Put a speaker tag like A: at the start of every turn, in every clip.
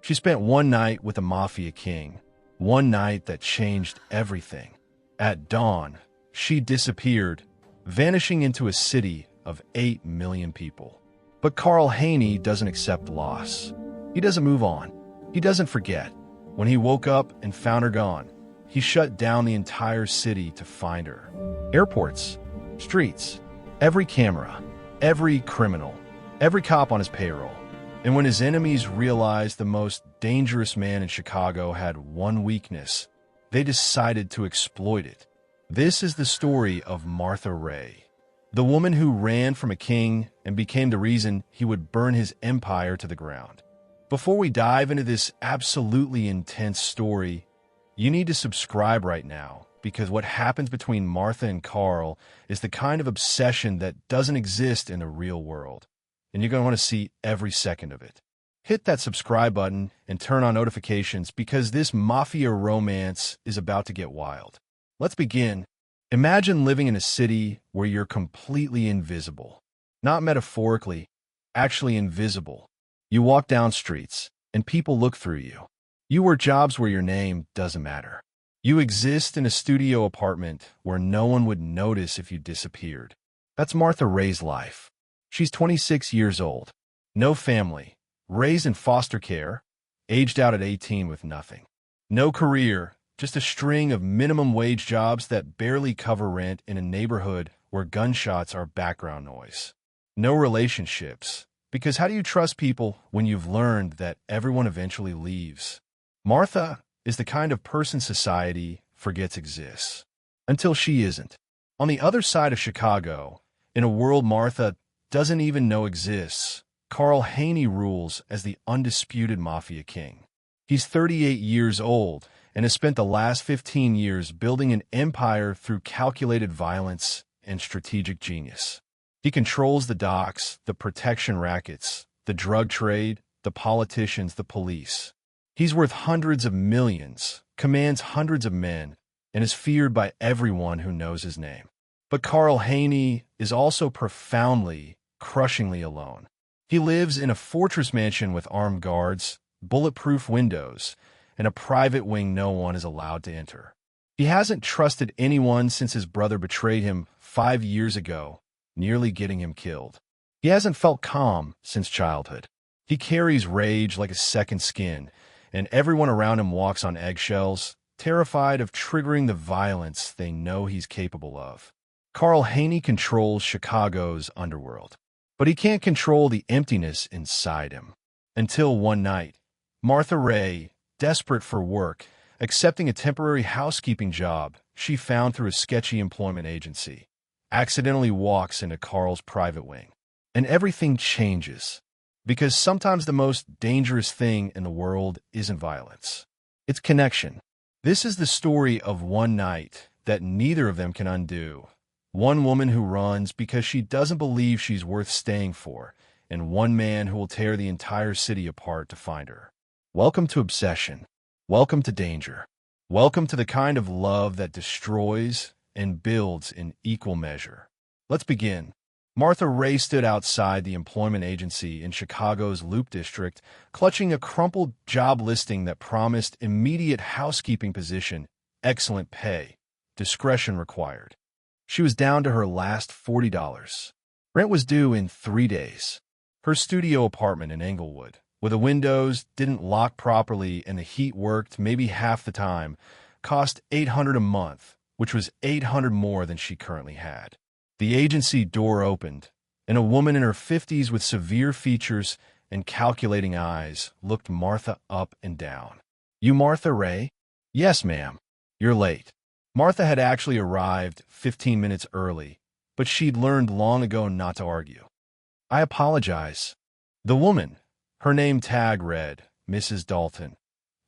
A: She spent one night with a Mafia king, one night that changed everything. At dawn, she disappeared, vanishing into a city of 8 million people. But Carl Haney doesn't accept loss. He doesn't move on. He doesn't forget. When he woke up and found her gone, he shut down the entire city to find her. Airports, streets, every camera, every criminal, every cop on his payroll. And when his enemies realized the most dangerous man in Chicago had one weakness, they decided to exploit it. This is the story of Martha Ray, the woman who ran from a king and became the reason he would burn his empire to the ground. Before we dive into this absolutely intense story, you need to subscribe right now, because what happens between Martha and Carl is the kind of obsession that doesn't exist in the real world, and you're going to want to see every second of it. Hit that subscribe button and turn on notifications, because this Mafia romance is about to get wild. Let's begin. Imagine living in a city where you're completely invisible. Not metaphorically, actually invisible. You walk down streets, and people look through you. You work jobs where your name doesn't matter. You exist in a studio apartment where no one would notice if you disappeared. That's Martha Ray's life. She's 26 years old, no family, raised in foster care, aged out at 18 with nothing. No career, just a string of minimum wage jobs that barely cover rent in a neighborhood where gunshots are background noise. No relationships, because how do you trust people when you've learned that everyone eventually leaves? Martha is the kind of person society forgets exists, until she isn't. On the other side of Chicago, in a world Martha doesn't even know exists, Carl Haney rules as the undisputed Mafia king. He's 38 years old and has spent the last 15 years building an empire through calculated violence and strategic genius. He controls the docks, the protection rackets, the drug trade, the politicians, the police. He's worth hundreds of millions, commands hundreds of men, and is feared by everyone who knows his name. But Carl Haney is also profoundly, crushingly alone. He lives in a fortress mansion with armed guards, bulletproof windows, and a private wing no one is allowed to enter. He hasn't trusted anyone since his brother betrayed him 5 years ago, nearly getting him killed. He hasn't felt calm since childhood. He carries rage like a second skin, and everyone around him walks on eggshells, terrified of triggering the violence they know he's capable of. Carl Haney controls Chicago's underworld, but he can't control the emptiness inside him. Until one night, Martha Ray, desperate for work, accepting a temporary housekeeping job she found through a sketchy employment agency, accidentally walks into Carl's private wing. And everything changes, because sometimes the most dangerous thing in the world isn't violence. It's connection. This is the story of one night that neither of them can undo. One woman who runs because she doesn't believe she's worth staying for, and one man who will tear the entire city apart to find her. Welcome to obsession. Welcome to danger. Welcome to the kind of love that destroys and builds in equal measure. Let's begin. Martha Ray stood outside the employment agency in Chicago's Loop District, clutching a crumpled job listing that promised immediate housekeeping position, excellent pay, discretion required. She was down to her last $40. Rent was due in 3 days. Her studio apartment in Englewood, where the windows didn't lock properly and the heat worked maybe half the time, cost $800 a month, which was $800 more than she currently had. The agency door opened, and a woman in her 50s with severe features and calculating eyes looked Martha up and down. "You Martha Ray?" "Yes, ma'am." "You're late." Martha had actually arrived 15 minutes early, but she'd learned long ago not to argue. "I apologize." The woman, her name tag read, Mrs. Dalton,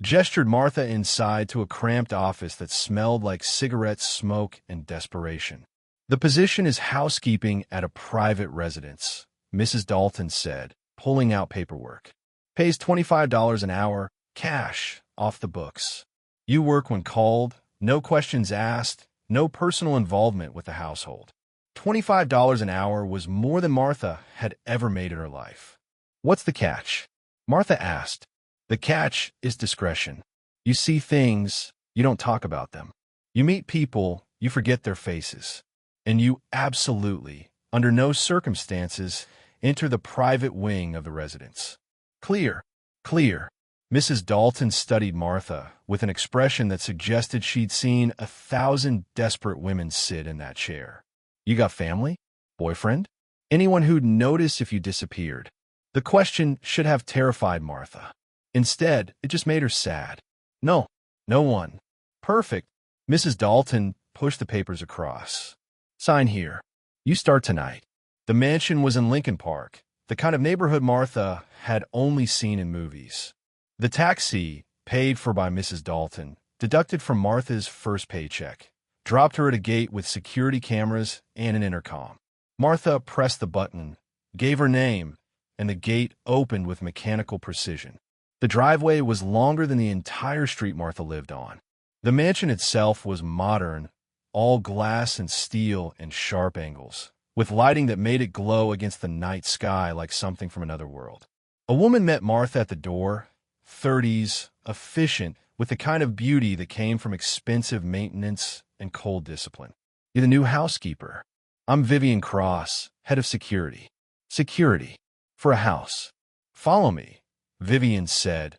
A: gestured Martha inside to a cramped office that smelled like cigarette smoke and desperation. "The position is housekeeping at a private residence," Mrs. Dalton said, pulling out paperwork. "Pays $25 an hour, cash, off the books. You work when called, no questions asked, no personal involvement with the household." $25 an hour was more than Martha had ever made in her life. "What's the catch?" Martha asked. The catch is discretion. You see things, you don't talk about them. You meet people, you forget their faces. And you absolutely, under no circumstances, enter the private wing of the residence. Clear, clear. Mrs. Dalton studied Martha with an expression that suggested she'd seen 1,000 desperate women sit in that chair. You got family? Boyfriend? Anyone who'd notice if you disappeared? The question should have terrified Martha. Instead, it just made her sad. No, no one. Perfect. Mrs. Dalton pushed the papers across. Sign here. You start tonight. The mansion was in Lincoln Park, the kind of neighborhood Martha had only seen in movies. The taxi, paid for by Mrs. Dalton, deducted from Martha's first paycheck, dropped her at a gate with security cameras and an intercom. Martha pressed the button, gave her name, and the gate opened with mechanical precision. The driveway was longer than the entire street Martha lived on. The mansion itself was modern, all glass and steel and sharp angles, with lighting that made it glow against the night sky like something from another world. A woman met Martha at the door, 30s, efficient, with the kind of beauty that came from expensive maintenance and cold discipline. You're the new housekeeper. I'm Vivian Cross, head of security. Security. For a house. Follow me, Vivian said,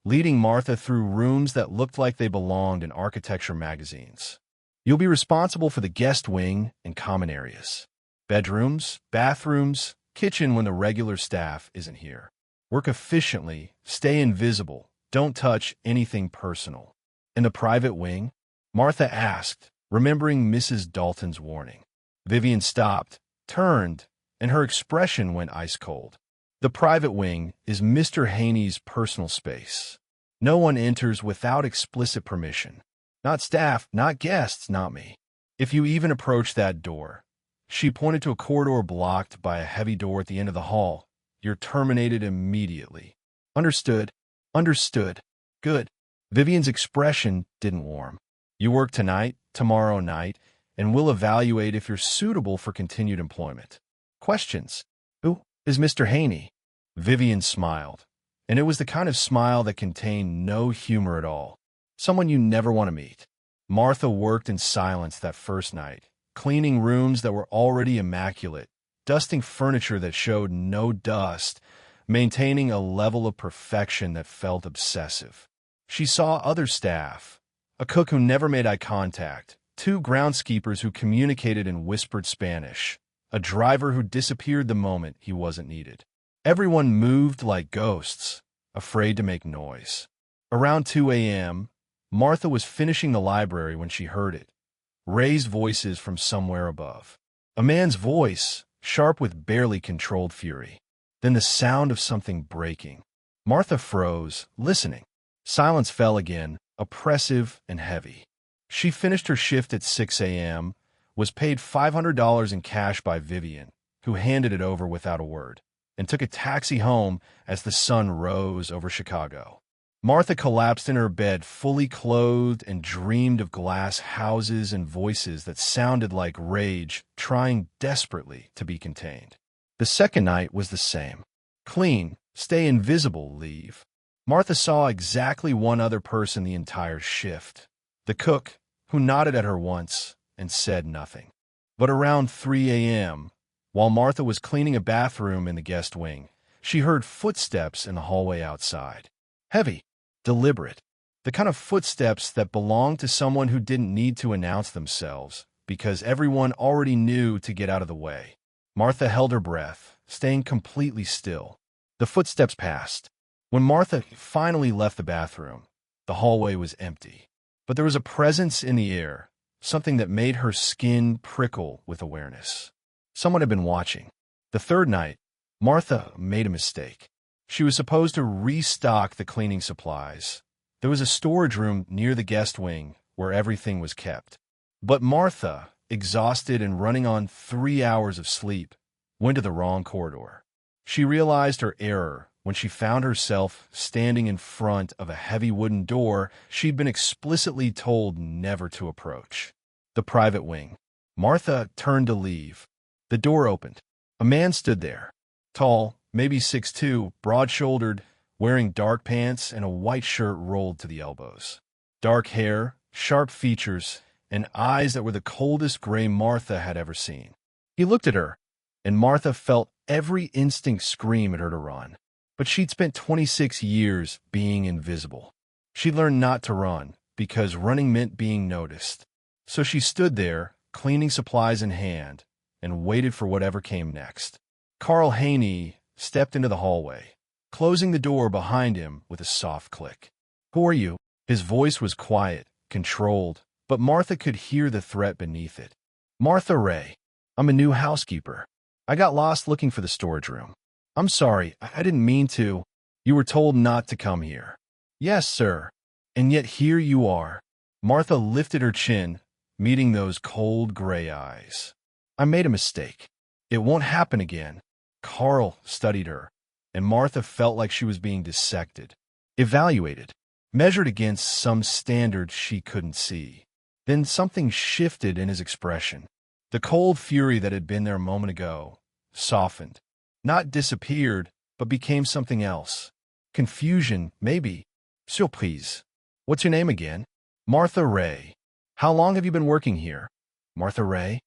A: leading Martha through rooms that looked like they belonged in architecture magazines. You'll be responsible for the guest wing and common areas. Bedrooms, bathrooms, kitchen when the regular staff isn't here. Work efficiently, stay invisible, don't touch anything personal. In the private wing? Martha asked, remembering Mrs. Dalton's warning. Vivian stopped, turned, and her expression went ice cold. The private wing is Mr. Haney's personal space. No one enters without explicit permission. Not staff, not guests, not me. If you even approach that door, she pointed to a corridor blocked by a heavy door at the end of the hall. You're terminated immediately. Understood. Understood. Good. Vivian's expression didn't warm. You work tonight, tomorrow night, and we'll evaluate if you're suitable for continued employment. Questions? Who is Mr. Haney? Vivian smiled, and it was the kind of smile that contained no humor at all. Someone you never want to meet. Martha worked in silence that first night, cleaning rooms that were already immaculate, dusting furniture that showed no dust, maintaining a level of perfection that felt obsessive. She saw other staff, a cook who never made eye contact, 2 groundskeepers who communicated in whispered Spanish, a driver who disappeared the moment he wasn't needed. Everyone moved like ghosts, afraid to make noise. Around 2 a.m., Martha was finishing the library when she heard it. Raised voices from somewhere above. A man's voice, sharp with barely controlled fury. Then the sound of something breaking. Martha froze, listening. Silence fell again, oppressive and heavy. She finished her shift at 6 a.m., was paid $500 in cash by Vivian, who handed it over without a word, and took a taxi home as the sun rose over Chicago. Martha collapsed in her bed, fully clothed, and dreamed of glass houses and voices that sounded like rage, trying desperately to be contained. The second night was the same. Clean, stay invisible, leave. Martha saw exactly one other person the entire shift. The cook, who nodded at her once and said nothing. But around 3 a.m., while Martha was cleaning a bathroom in the guest wing, she heard footsteps in the hallway outside. Heavy, deliberate, the kind of footsteps that belonged to someone who didn't need to announce themselves because everyone already knew to get out of the way. Martha held her breath, staying completely still. The footsteps passed. When Martha finally left the bathroom, the hallway was empty. But there was a presence in the air, something that made her skin prickle with awareness. Someone had been watching. The third night, Martha made a mistake. She was supposed to restock the cleaning supplies. There was a storage room near the guest wing where everything was kept. But Martha, exhausted and running on 3 hours of sleep, went to the wrong corridor. She realized her error when she found herself standing in front of a heavy wooden door she'd been explicitly told never to approach. The private wing. Martha turned to leave. The door opened. A man stood there. Tall, maybe 6'2", broad-shouldered, wearing dark pants and a white shirt rolled to the elbows. Dark hair, sharp features, and eyes that were the coldest gray Martha had ever seen. He looked at her, and Martha felt every instinct scream at her to run. But she'd spent 26 years being invisible. She'd learned not to run, because running meant being noticed. So she stood there, cleaning supplies in hand, and waited for whatever came next. Carl Haney stepped into the hallway, closing the door behind him with a soft click. "Who are you?" His voice was quiet, controlled, but Martha could hear the threat beneath it. "Martha Ray. I'm a new housekeeper. I got lost looking for the storage room. I'm sorry, I didn't mean to. You were told not to come here." "Yes, sir. And yet here you are." Martha lifted her chin, meeting those cold gray eyes. "I made a mistake. It won't happen again." Carl studied her, and Martha felt like she was being dissected, evaluated, measured against some standard she couldn't see. Then something shifted in his expression. The cold fury that had been there a moment ago softened. Not disappeared, but became something else. Confusion, maybe. "Surprise. What's your name again?" "Martha Ray." "How long have you been working here?" "Martha Ray.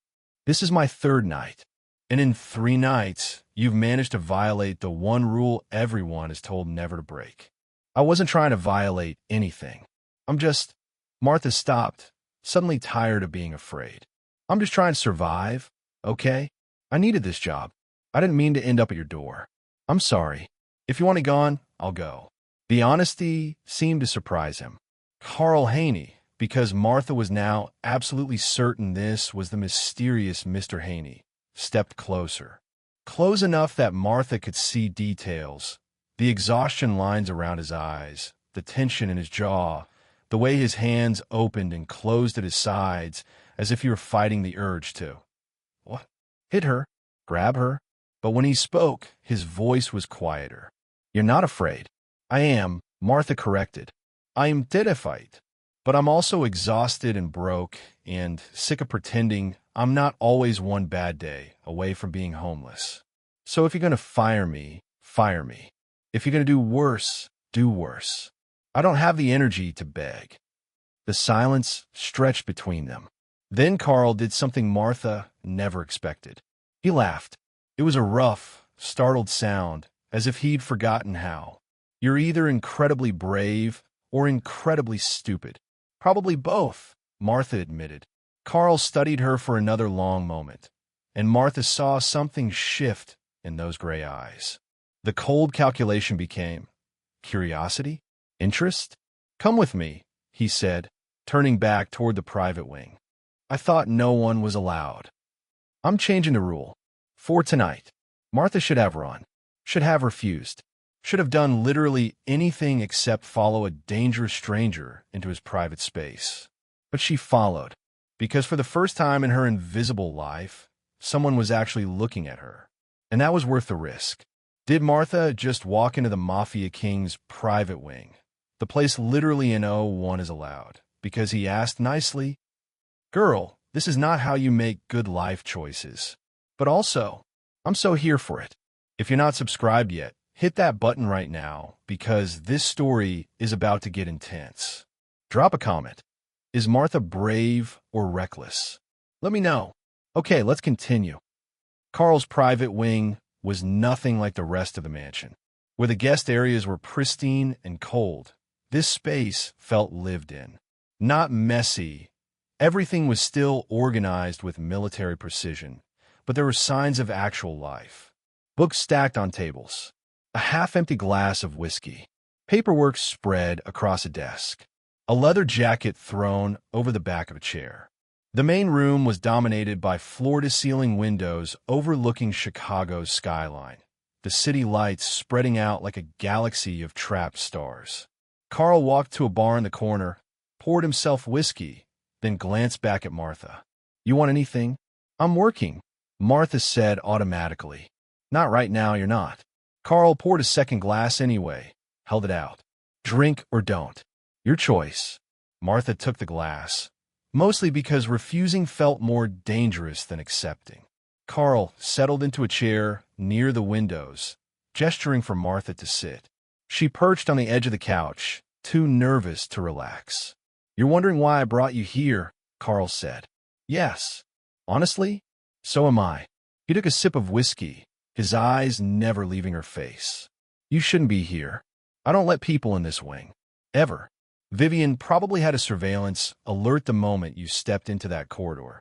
A: This is my 3rd night. And in 3 nights, you've managed to violate the one rule everyone is told never to break." "I wasn't trying to violate anything. I'm just—" Martha stopped, suddenly tired of being afraid. "I'm just trying to survive, okay? I needed this job. I didn't mean to end up at your door. I'm sorry. If you want it gone, I'll go." The honesty seemed to surprise him. Carl Haney, because Martha was now absolutely certain this was the mysterious Mr. Haney, stepped closer. Close enough that Martha could see details, the exhaustion lines around his eyes, the tension in his jaw, the way his hands opened and closed at his sides as if he were fighting the urge to. "What? Hit her? Grab her?" But when he spoke, his voice was quieter. "You're not afraid." "I am," Martha corrected. "I am terrified. But I'm also exhausted and broke and sick of pretending I'm not always one bad day away from being homeless. So if you're going to fire me, fire me. If you're going to do worse, do worse. I don't have the energy to beg." The silence stretched between them. Then Carl did something Martha never expected. He laughed. It was a rough, startled sound, as if he'd forgotten how. "You're either incredibly brave or incredibly stupid." "Probably both," Martha admitted. Carl studied her for another long moment, and Martha saw something shift in those gray eyes. The cold calculation became curiosity, interest. "Come with me," he said, turning back toward the private wing. "I thought no one was allowed. I'm changing the rule. For tonight, Martha should have run, should have refused, should have done literally anything except follow a dangerous stranger into his private space. But she followed, because for the first time in her invisible life, someone was actually looking at her. And that was worth the risk. Did Martha just walk into the Mafia King's private wing, the place literally no one is allowed, because he asked nicely, "Girl, this is not how you make good life choices." But also, I'm so here for it. If you're not subscribed yet, hit that button right now, because this story is about to get intense. Drop a comment. Is Martha brave or reckless? Let me know. Okay, let's continue. Carl's private wing was nothing like the rest of the mansion. Where the guest areas were pristine and cold, this space felt lived in. Not messy. Everything was still organized with military precision, but there were signs of actual life. Books stacked on tables. A half-empty glass of whiskey. Paperwork spread across a desk. A leather jacket thrown over the back of a chair. The main room was dominated by floor-to-ceiling windows overlooking Chicago's skyline, the city lights spreading out like a galaxy of trapped stars. Carl walked to a bar in the corner, poured himself whiskey, then glanced back at Martha. "You want anything?" "I'm working," Martha said automatically. "Not right now, you're not." Carl poured a second glass anyway, held it out. "Drink or don't. Your choice." Martha took the glass, mostly because refusing felt more dangerous than accepting. Carl settled into a chair near the windows, gesturing for Martha to sit. She perched on the edge of the couch, too nervous to relax. "You're wondering why I brought you here," Carl said. "Yes. Honestly, so am I." He took a sip of whiskey, his eyes never leaving her face. "You shouldn't be here. I don't let people in this wing. Ever. Vivian probably had a surveillance alert the moment you stepped into that corridor."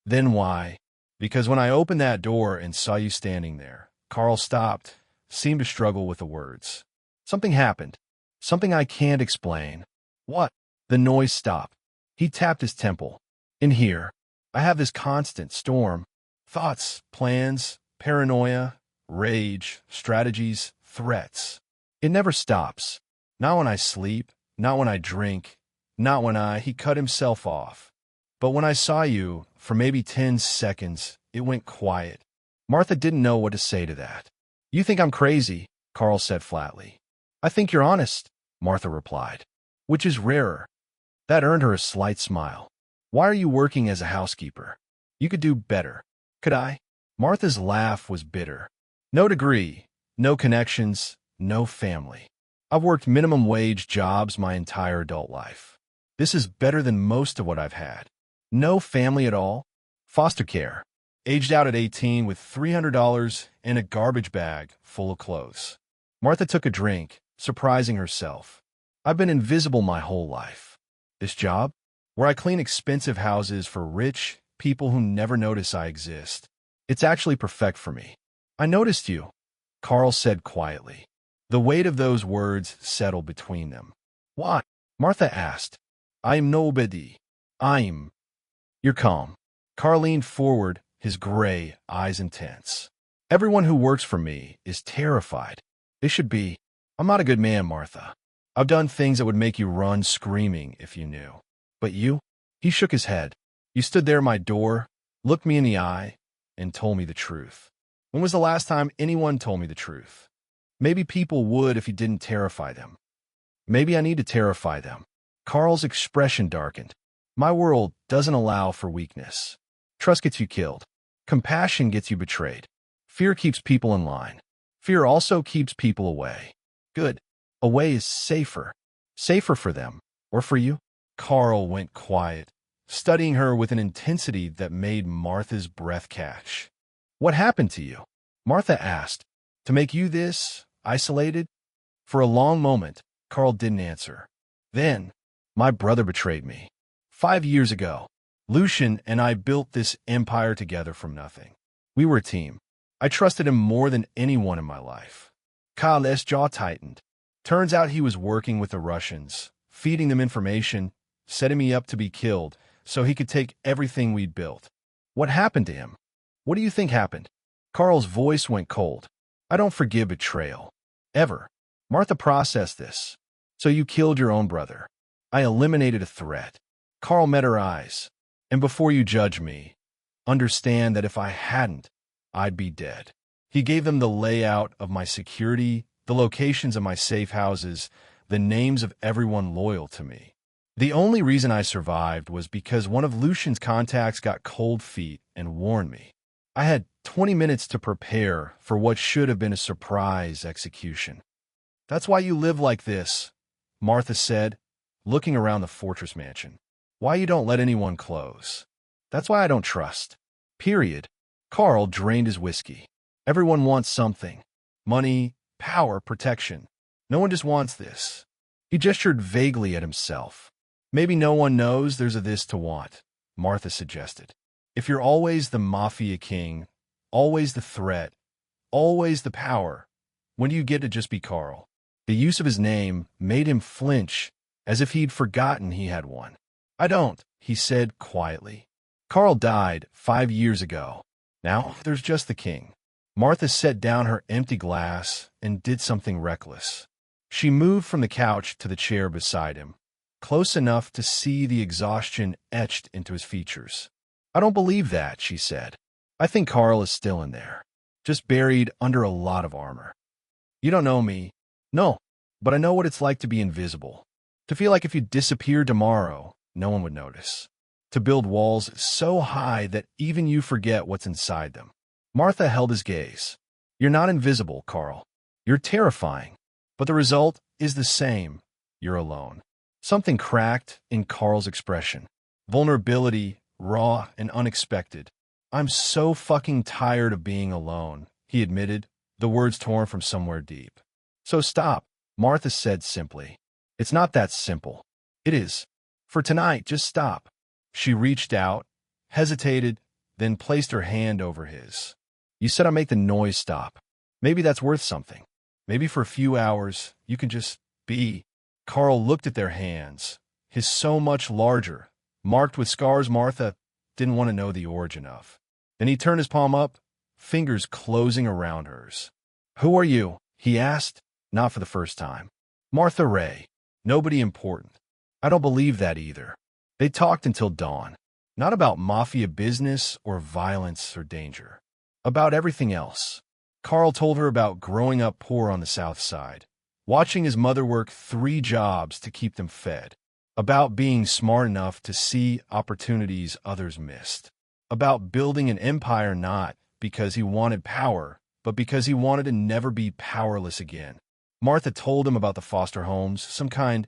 A: "Then why?" "Because when I opened that door and saw you standing there," Carl stopped, seemed to struggle with the words. "Something happened. Something I can't explain." "What?" The noise stopped. He tapped his temple. "In here, I have this constant storm. Thoughts, plans, paranoia, rage, strategies, threats. It never stops. Not when I sleep, not when I drink, not when I—" He cut himself off. "But when I saw you, for maybe 10 seconds, it went quiet." Martha didn't know what to say to that. "You think I'm crazy," Carl said flatly. "I think you're honest," Martha replied. "Which is rarer." That earned her a slight smile. "Why are you working as a housekeeper? You could do better." "Could I?" Martha's laugh was bitter. "No degree, no connections, no family. I've worked minimum wage jobs my entire adult life. This is better than most of what I've had. No family at all. Foster care. Aged out at 18 with $300 and a garbage bag full of clothes." Martha took a drink, surprising herself. "I've been invisible my whole life. This job, where I clean expensive houses for rich people who never notice I exist, it's actually perfect for me." "I noticed you," Carl said quietly. The weight of those words settled between them. "Why?" Martha asked. "I'm nobody. I'm—" "You're calm." Carl leaned forward, his gray eyes intense. "Everyone who works for me is terrified. They should be. I'm not a good man, Martha. I've done things that would make you run screaming if you knew. But you?" He shook his head. "You stood there at my door, looked me in the eye, and told me the truth. When was the last time anyone told me the truth? Maybe people would if you didn't terrify them. Maybe I need to terrify them." Carl's expression darkened. "My world doesn't allow for weakness. Trust gets you killed. Compassion gets you betrayed. Fear keeps people in line. Fear also keeps people away. Good. Away is safer. Safer for them. Or for you." Carl went quiet, studying her with an intensity that made Martha's breath catch. "What happened to you?" Martha asked. "To make you this isolated?" For a long moment, Carl didn't answer. Then, "My brother betrayed me. 5 years ago. Lucian and I built this empire together from nothing. We were a team. I trusted him more than anyone in my life." Kyle's jaw tightened. "Turns out he was working with the Russians, feeding them information, setting me up to be killed, so he could take everything we'd built." "What happened to him? What do you think happened?" Carl's voice went cold. "I don't forgive betrayal. Ever." Martha processed this. "So you killed your own brother." "I eliminated a threat." Carl met her eyes. "And before you judge me, understand that if I hadn't, I'd be dead." He gave them the layout of my security, the locations of my safe houses, the names of everyone loyal to me. The only reason I survived was because one of Lucian's contacts got cold feet and warned me. I had 20 minutes to prepare for what should have been a surprise execution. "That's why you live like this," Martha said, looking around the fortress mansion. "Why you don't let anyone close. That's why I don't trust. Period." Carl drained his whiskey. "Everyone wants something. Money, power, protection. No one just wants this." He gestured vaguely at himself. "Maybe no one knows there's a this to want," Martha suggested. "If you're always the Mafia king, always the threat, always the power, when do you get to just be Carl?" The use of his name made him flinch, as if he'd forgotten he had one. "I don't," he said quietly. "Carl died 5 years ago. Now there's just the king." Martha set down her empty glass and did something reckless. She moved from the couch to the chair beside him, close enough to see the exhaustion etched into his features. "I don't believe that," she said. "I think Carl is still in there, just buried under a lot of armor. You don't know me." "No, but I know what it's like to be invisible. To feel like if you disappeared tomorrow, no one would notice. To build walls so high that even you forget what's inside them." Martha held his gaze. "You're not invisible, Carl. You're terrifying. But the result is the same. You're alone. Something cracked in Carl's expression. Vulnerability, raw and unexpected. I'm so fucking tired of being alone, he admitted, the words torn from somewhere deep. So stop, Martha said simply. It's not that simple. It is. For tonight, just stop. She reached out, hesitated, then placed her hand over his. You said I'd make the noise stop. Maybe that's worth something. Maybe for a few hours, you can just be. Carl looked at their hands, his so much larger, marked with scars Martha didn't want to know the origin of. Then he turned his palm up, fingers closing around hers. Who are you? He asked, not for the first time. Martha Ray. Nobody important. I don't believe that either. They talked until dawn. Not about mafia business or violence or danger. About everything else. Carl told her about growing up poor on the South Side, watching his mother work 3 jobs to keep them fed, about being smart enough to see opportunities others missed, about building an empire not because he wanted power, but because he wanted to never be powerless again. Martha told him about the foster homes, some kind,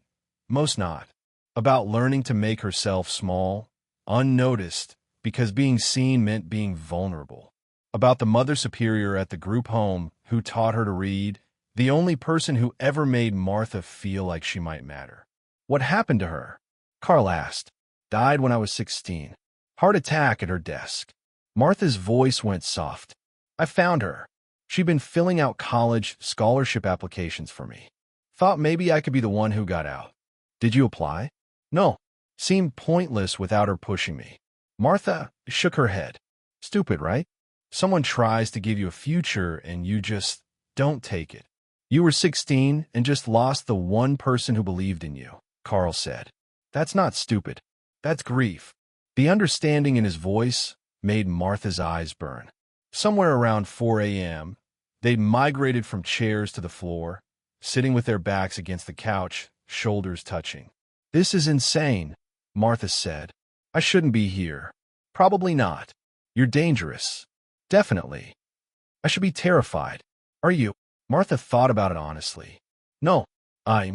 A: most not, about learning to make herself small, unnoticed, because being seen meant being vulnerable, about the mother superior at the group home who taught her to read, the only person who ever made Martha feel like she might matter. What happened to her? Carl asked. Died when I was 16. Heart attack at her desk. Martha's voice went soft. I found her. She'd been filling out college scholarship applications for me. Thought maybe I could be the one who got out. Did you apply? No. Seemed pointless without her pushing me. Martha shook her head. Stupid, right? Someone tries to give you a future and you just don't take it. You were 16 and just lost the one person who believed in you, Carl said. That's not stupid. That's grief. The understanding in his voice made Martha's eyes burn. Somewhere around 4 a.m., they'd migrated from chairs to the floor, sitting with their backs against the couch, shoulders touching. This is insane, Martha said. I shouldn't be here. Probably not. You're dangerous. Definitely. I should be terrified. Are you? Martha thought about it honestly. No, I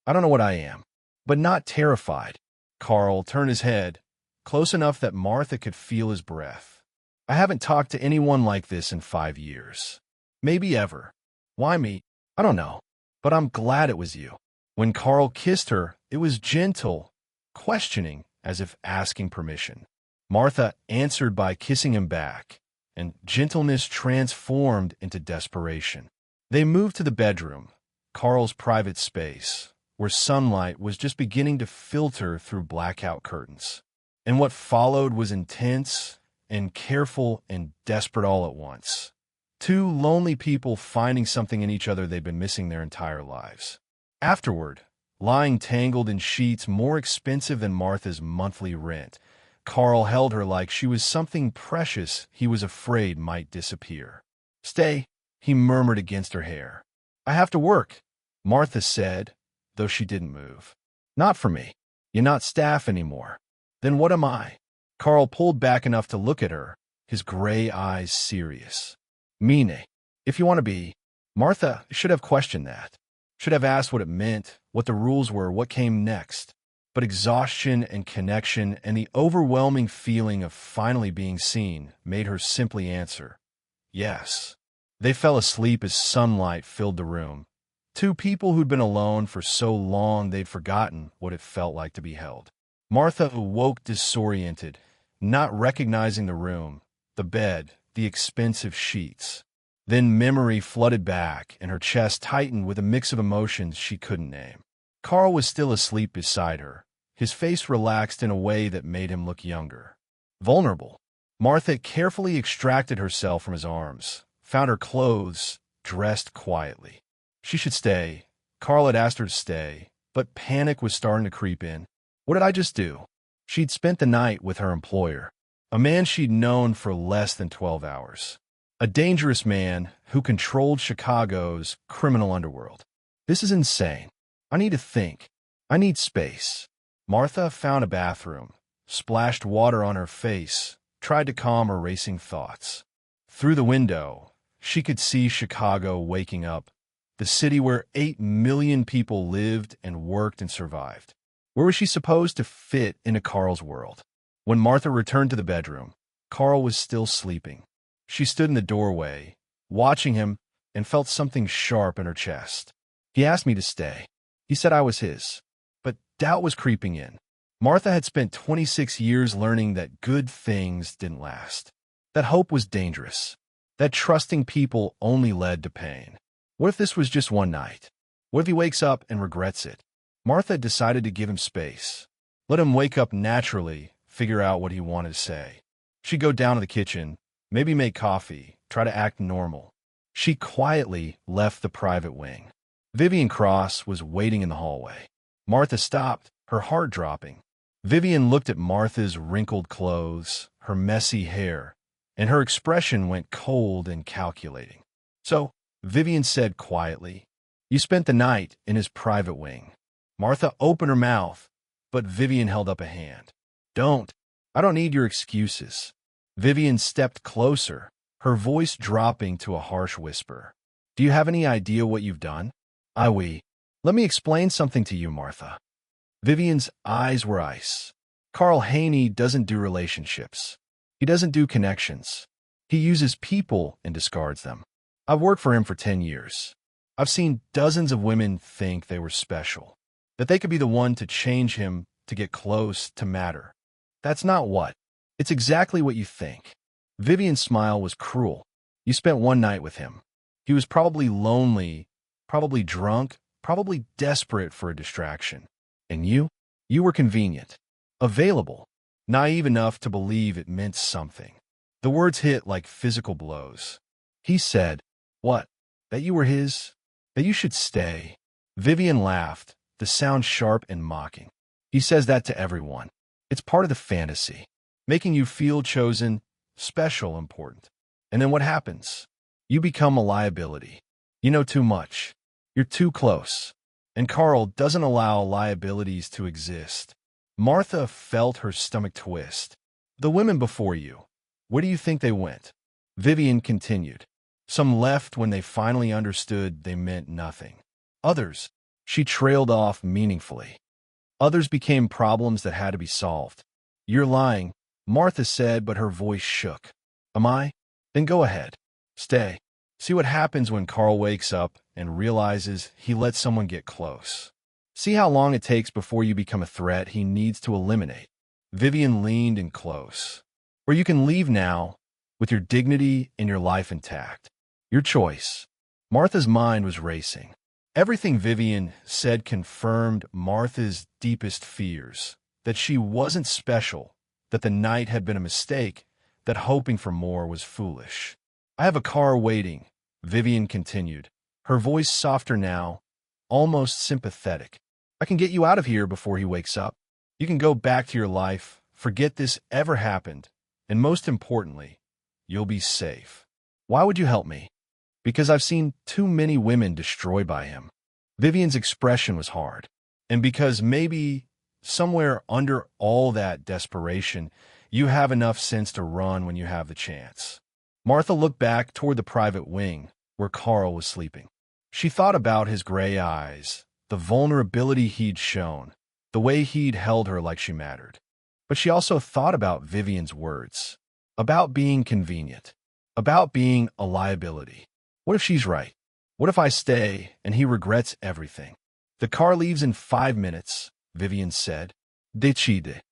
A: don't know what I am, but not terrified. Carl turned his head, close enough that Martha could feel his breath. I haven't talked to anyone like this in 5 years. Maybe ever. Why me? I don't know. But I'm glad it was you. When Carl kissed her, it was gentle, questioning, as if asking permission. Martha answered by kissing him back, and gentleness transformed into desperation. They moved to the bedroom, Carl's private space, where sunlight was just beginning to filter through blackout curtains. And what followed was intense and careful and desperate all at once. 2 lonely people finding something in each other they'd been missing their entire lives. Afterward, lying tangled in sheets more expensive than Martha's monthly rent, Carl held her like she was something precious he was afraid might disappear. Stay, he murmured against her hair. I have to work, Martha said, though she didn't move. Not for me. You're not staff anymore. Then what am I? Carl pulled back enough to look at her, his gray eyes serious. Mine. If you want to be. Martha should have questioned that. Should have asked what it meant, what the rules were, what came next. But exhaustion and connection and the overwhelming feeling of finally being seen made her simply answer, yes. They fell asleep as sunlight filled the room. 2 people who'd been alone for so long they'd forgotten what it felt like to be held. Martha awoke disoriented, not recognizing the room, the bed, the expensive sheets. Then memory flooded back, and her chest tightened with a mix of emotions she couldn't name. Carl was still asleep beside her, his face relaxed in a way that made him look younger. Vulnerable. Martha carefully extracted herself from his arms, found her clothes, dressed quietly. She should stay. Carl had asked her to stay, but panic was starting to creep in. What did I just do? She'd spent the night with her employer, a man she'd known for less than 12 hours. A dangerous man who controlled Chicago's criminal underworld. This is insane. I need to think. I need space. Martha found a bathroom, splashed water on her face, tried to calm her racing thoughts. Through the window, she could see Chicago waking up, the city where 8 million people lived and worked and survived. Where was she supposed to fit into Carl's world? When Martha returned to the bedroom, Carl was still sleeping. She stood in the doorway, watching him, and felt something sharp in her chest. He asked me to stay. He said I was his. But doubt was creeping in. Martha had spent 26 years learning that good things didn't last, that hope was dangerous, that trusting people only led to pain. What if this was just one night? What if he wakes up and regrets it? Martha decided to give him space. Let him wake up naturally, figure out what he wanted to say. She'd go down to the kitchen, maybe make coffee, try to act normal. She quietly left the private wing. Vivian Cross was waiting in the hallway. Martha stopped, her heart dropping. Vivian looked at Martha's wrinkled clothes, her messy hair, and her expression went cold and calculating. So, Vivian said quietly, "You spent the night in his private wing." Martha opened her mouth, but Vivian held up a hand. "Don't. I don't need your excuses." Vivian stepped closer, her voice dropping to a harsh whisper. "Do you have any idea what you've done?" "Oui. Let me explain something to you, Martha." Vivian's eyes were ice. Carl Haney doesn't do relationships. He doesn't do connections. He uses people and discards them. I've worked for him for 10 years. I've seen dozens of women think they were special, that they could be the one to change him, to get close, to matter. That's not what. It's exactly what you think. Vivian's smile was cruel. You spent one night with him. He was probably lonely, probably drunk, probably desperate for a distraction. And you were convenient, available, naive enough to believe it meant something. The words hit like physical blows. He said, "What? That you were his? That you should stay?" Vivian laughed, the sound sharp and mocking. "He says that to everyone. It's part of the fantasy, making you feel chosen, special, important. And then what happens? You become a liability. You know too much. You're too close. And Carl doesn't allow liabilities to exist." Martha felt her stomach twist. "The women before you, where do you think they went?" Vivian continued. "Some left when they finally understood they meant nothing. Others," she trailed off meaningfully, "others became problems that had to be solved." "You're lying," Martha said, but her voice shook. "Am I? Then go ahead. Stay. See what happens when Carl wakes up and realizes he let someone get close. See how long it takes before you become a threat he needs to eliminate." Vivian leaned in close. "Or you can leave now, with your dignity and your life intact. Your choice." Martha's mind was racing. Everything Vivian said confirmed Martha's deepest fears, that she wasn't special, that the night had been a mistake, that hoping for more was foolish. "I have a car waiting," Vivian continued, her voice softer now, almost sympathetic. "I can get you out of here before he wakes up. You can go back to your life, forget this ever happened, and most importantly, you'll be safe." "Why would you help me?" "Because I've seen too many women destroyed by him." Vivian's expression was hard. "And because maybe, somewhere under all that desperation, you have enough sense to run when you have the chance." Martha looked back toward the private wing, where Carl was sleeping. She thought about his gray eyes, the vulnerability he'd shown, the way he'd held her like she mattered. But she also thought about Vivian's words, about being convenient, about being a liability. What if she's right? What if I stay and he regrets everything? "The car leaves in 5 minutes, Vivian said. "Decide."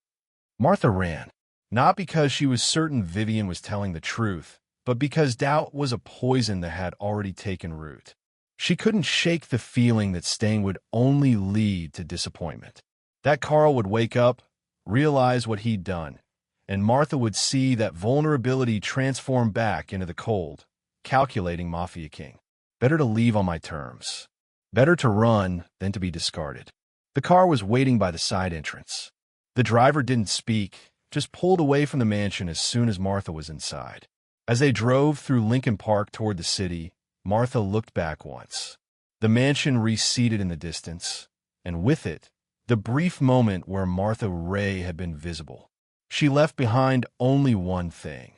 A: Martha ran, not because she was certain Vivian was telling the truth, but because doubt was a poison that had already taken root. She couldn't shake the feeling that staying would only lead to disappointment. That Carl would wake up, realize what he'd done, and Martha would see that vulnerability transform back into the cold, calculating Mafia king. Better to leave on my terms. Better to run than to be discarded. The car was waiting by the side entrance. The driver didn't speak, just pulled away from the mansion as soon as Martha was inside. As they drove through Lincoln Park toward the city, Martha looked back once. The mansion receded in the distance, and with it, the brief moment where Martha Ray had been visible. She left behind only one thing.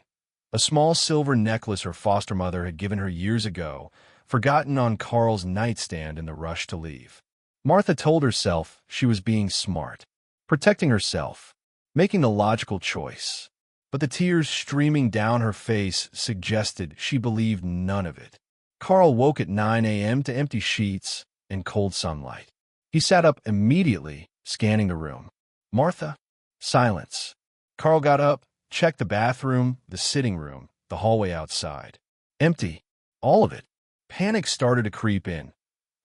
A: A small silver necklace her foster mother had given her years ago, forgotten on Carl's nightstand in the rush to leave. Martha told herself she was being smart, protecting herself, making the logical choice. But the tears streaming down her face suggested she believed none of it. Carl woke at 9 a.m. to empty sheets and cold sunlight. He sat up immediately, scanning the room. Martha? Silence. Carl got up, checked the bathroom, the sitting room, the hallway outside. Empty. All of it. Panic started to creep in.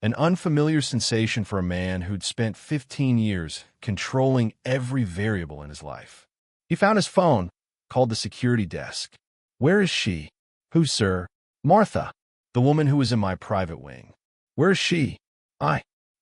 A: An unfamiliar sensation for a man who'd spent 15 years controlling every variable in his life. He found his phone, called the security desk. Where is she? Who, sir? Martha, the woman who was in my private wing. Where is she? I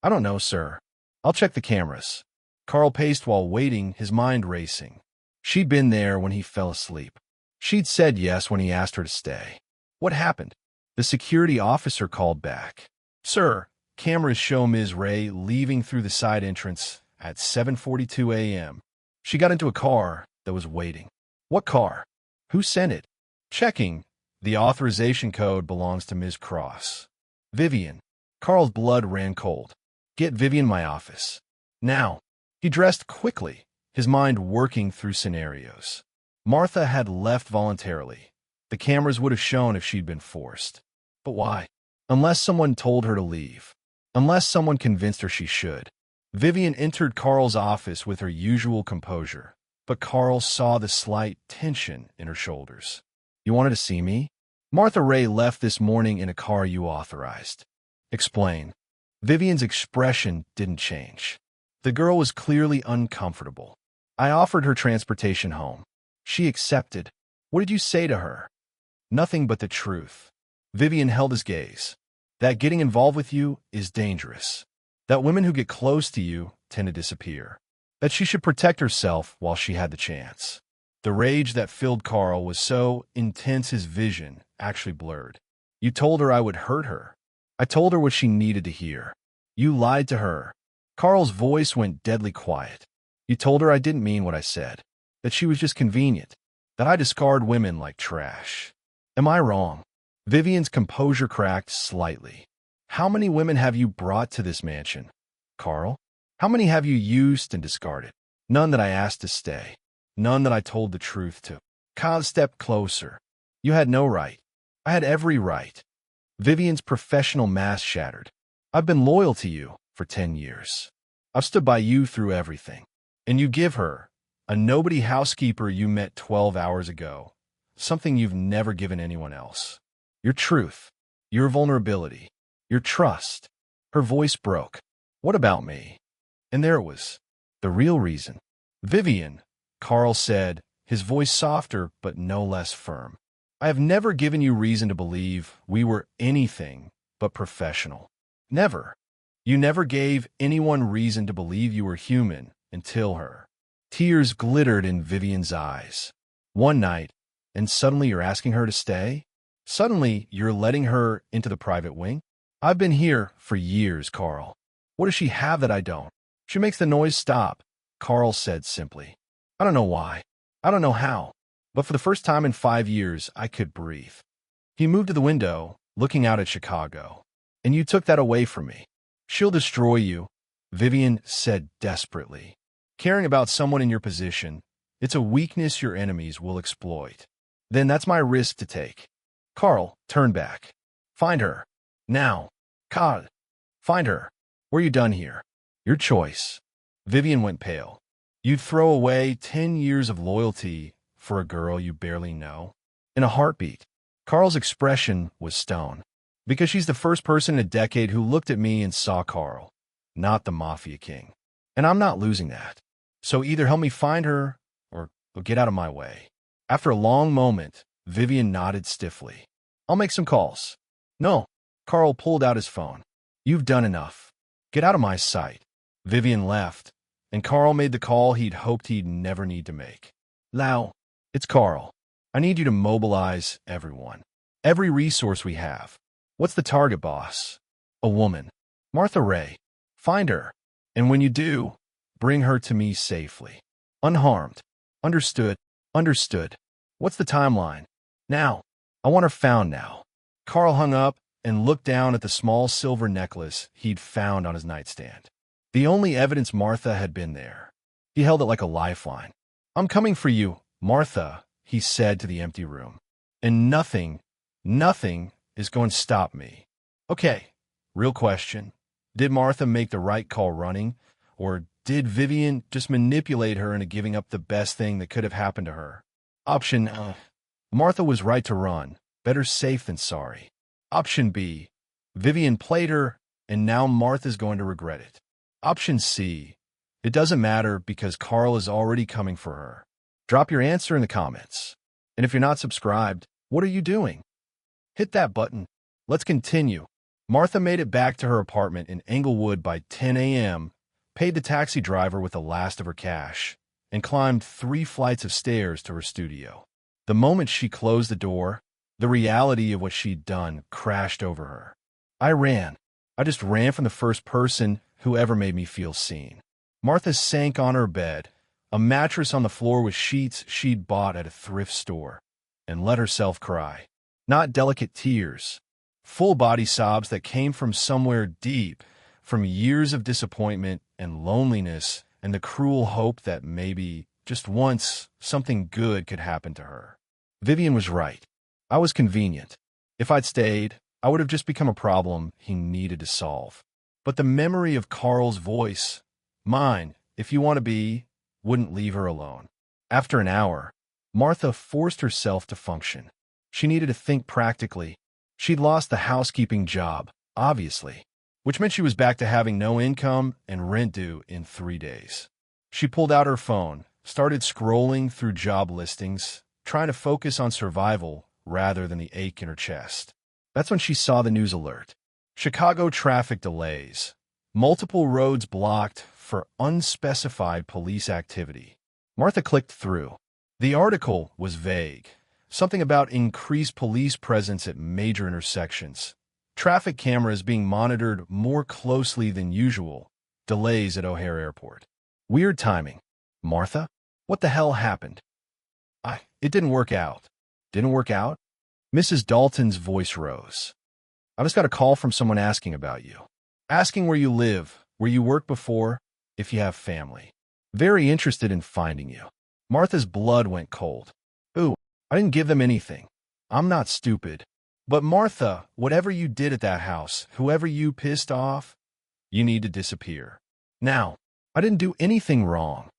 A: don't know, sir. I'll check the cameras. Carl paced while waiting, his mind racing. She'd been there when he fell asleep. She'd said yes when he asked her to stay. What happened? The security officer called back. Sir, cameras show Ms. Ray leaving through the side entrance at 7:42 a.m. She got into a car that was waiting. What car? Who sent it? Checking. The authorization code belongs to Ms. Cross. Vivian. Carl's blood ran cold. Get Vivian my office. Now. He dressed quickly, his mind working through scenarios. Martha had left voluntarily. The cameras would have shown if she'd been forced. But why? Unless someone told her to leave. Unless someone convinced her she should. Vivian entered Carl's office with her usual composure, but Carl saw the slight tension in her shoulders. You wanted to see me? Martha Ray left this morning in a car you authorized. Explain. Vivian's expression didn't change. The girl was clearly uncomfortable. I offered her transportation home. She accepted. What did you say to her? Nothing but the truth. Vivian held his gaze. That getting involved with you is dangerous. That women who get close to you tend to disappear. That she should protect herself while she had the chance. The rage that filled Carl was so intense his vision actually blurred. You told her I would hurt her. I told her what she needed to hear. You lied to her. Carl's voice went deadly quiet. You told her I didn't mean what I said. That she was just convenient. That I discard women like trash. Am I wrong? Vivian's composure cracked slightly. How many women have you brought to this mansion, Carl? How many have you used and discarded? None that I asked to stay. None that I told the truth to. Carl stepped closer. You had no right. I had every right. Vivian's professional mask shattered. I've been loyal to you for 10 years. I've stood by you through everything. And you give her, a nobody housekeeper you met 12 hours ago, something you've never given anyone else. Your truth, your vulnerability, your trust. Her voice broke. What about me? And there it was, the real reason. Vivian, Carl said, his voice softer but no less firm. I have never given you reason to believe we were anything but professional. Never. You never gave anyone reason to believe you were human until her. Tears glittered in Vivian's eyes. One night, and suddenly you're asking her to stay? Suddenly, you're letting her into the private wing? I've been here for years, Carl. What does she have that I don't? She makes the noise stop, Carl said simply. I don't know why. I don't know how. But for the first time in 5 years, I could breathe. He moved to the window, looking out at Chicago. And you took that away from me. She'll destroy you, Vivian said desperately. Caring about someone in your position, it's a weakness your enemies will exploit. Then that's my risk to take. Carl, turn back. Find her. Now. Carl. Find her. Were you done here? Your choice. Vivian went pale. You'd throw away 10 years of loyalty for a girl you barely know? In a heartbeat. Carl's expression was stone. Because she's the first person in a decade who looked at me and saw Carl, not the Mafia King. And I'm not losing that. So either help me find her or get out of my way. After a long moment, Vivian nodded stiffly. I'll make some calls. No. Carl pulled out his phone. You've done enough. Get out of my sight. Vivian left, and Carl made the call he'd hoped he'd never need to make. Lau, it's Carl. I need you to mobilize everyone. Every resource we have. What's the target, boss? A woman. Martha Ray. Find her. And when you do, bring her to me safely. Unharmed. Understood. Understood. What's the timeline? Now. I want her found now. Carl hung up, and looked down at the small silver necklace he'd found on his nightstand. The only evidence Martha had been there. He held it like a lifeline. "I'm coming for you, Martha," he said to the empty room. "And nothing is going to stop me." Okay, real question. Did Martha make the right call running, or did Vivian just manipulate her into giving up the best thing that could have happened to her? Option A. Martha was right to run. Better safe than sorry. Option B. Vivian played her, and now Martha's going to regret it. Option C. It doesn't matter because Carl is already coming for her. Drop your answer in the comments. And if you're not subscribed, what are you doing? Hit that button. Let's continue. Martha made it back to her apartment in Englewood by 10 a.m., paid the taxi driver with the last of her cash, and climbed 3 flights of stairs to her studio. The moment she closed the door, the reality of what she'd done crashed over her. I just ran from the first person who ever made me feel seen. Martha sank on her bed, a mattress on the floor with sheets she'd bought at a thrift store, and let herself cry. Not delicate tears, full-body sobs that came from somewhere deep, from years of disappointment and loneliness and the cruel hope that maybe, just once, something good could happen to her. Vivian was right. I was convenient. If I'd stayed, I would have just become a problem he needed to solve. But the memory of Carl's voice, "Mine, if you want to be," wouldn't leave her alone. After an hour, Martha forced herself to function. She needed to think practically. She'd lost the housekeeping job, obviously, which meant she was back to having no income and rent due in 3 days. She pulled out her phone, started scrolling through job listings, trying to focus on survival rather than the ache in her chest. That's when she saw the news alert. Chicago traffic delays. Multiple roads blocked for unspecified police activity. Martha clicked through. The article was vague. Something about increased police presence at major intersections. Traffic cameras being monitored more closely than usual. Delays at O'Hare Airport. Weird timing. Martha? What the hell happened? It didn't work out. Didn't work out? Mrs. Dalton's voice rose. "I just got a call from someone asking about you. Asking where you live, where you worked before, if you have family. Very interested in finding you." Martha's blood went cold. "Ooh, I didn't give them anything. I'm not stupid. But Martha, whatever you did at that house, whoever you pissed off, you need to disappear. Now, I didn't do anything wrong.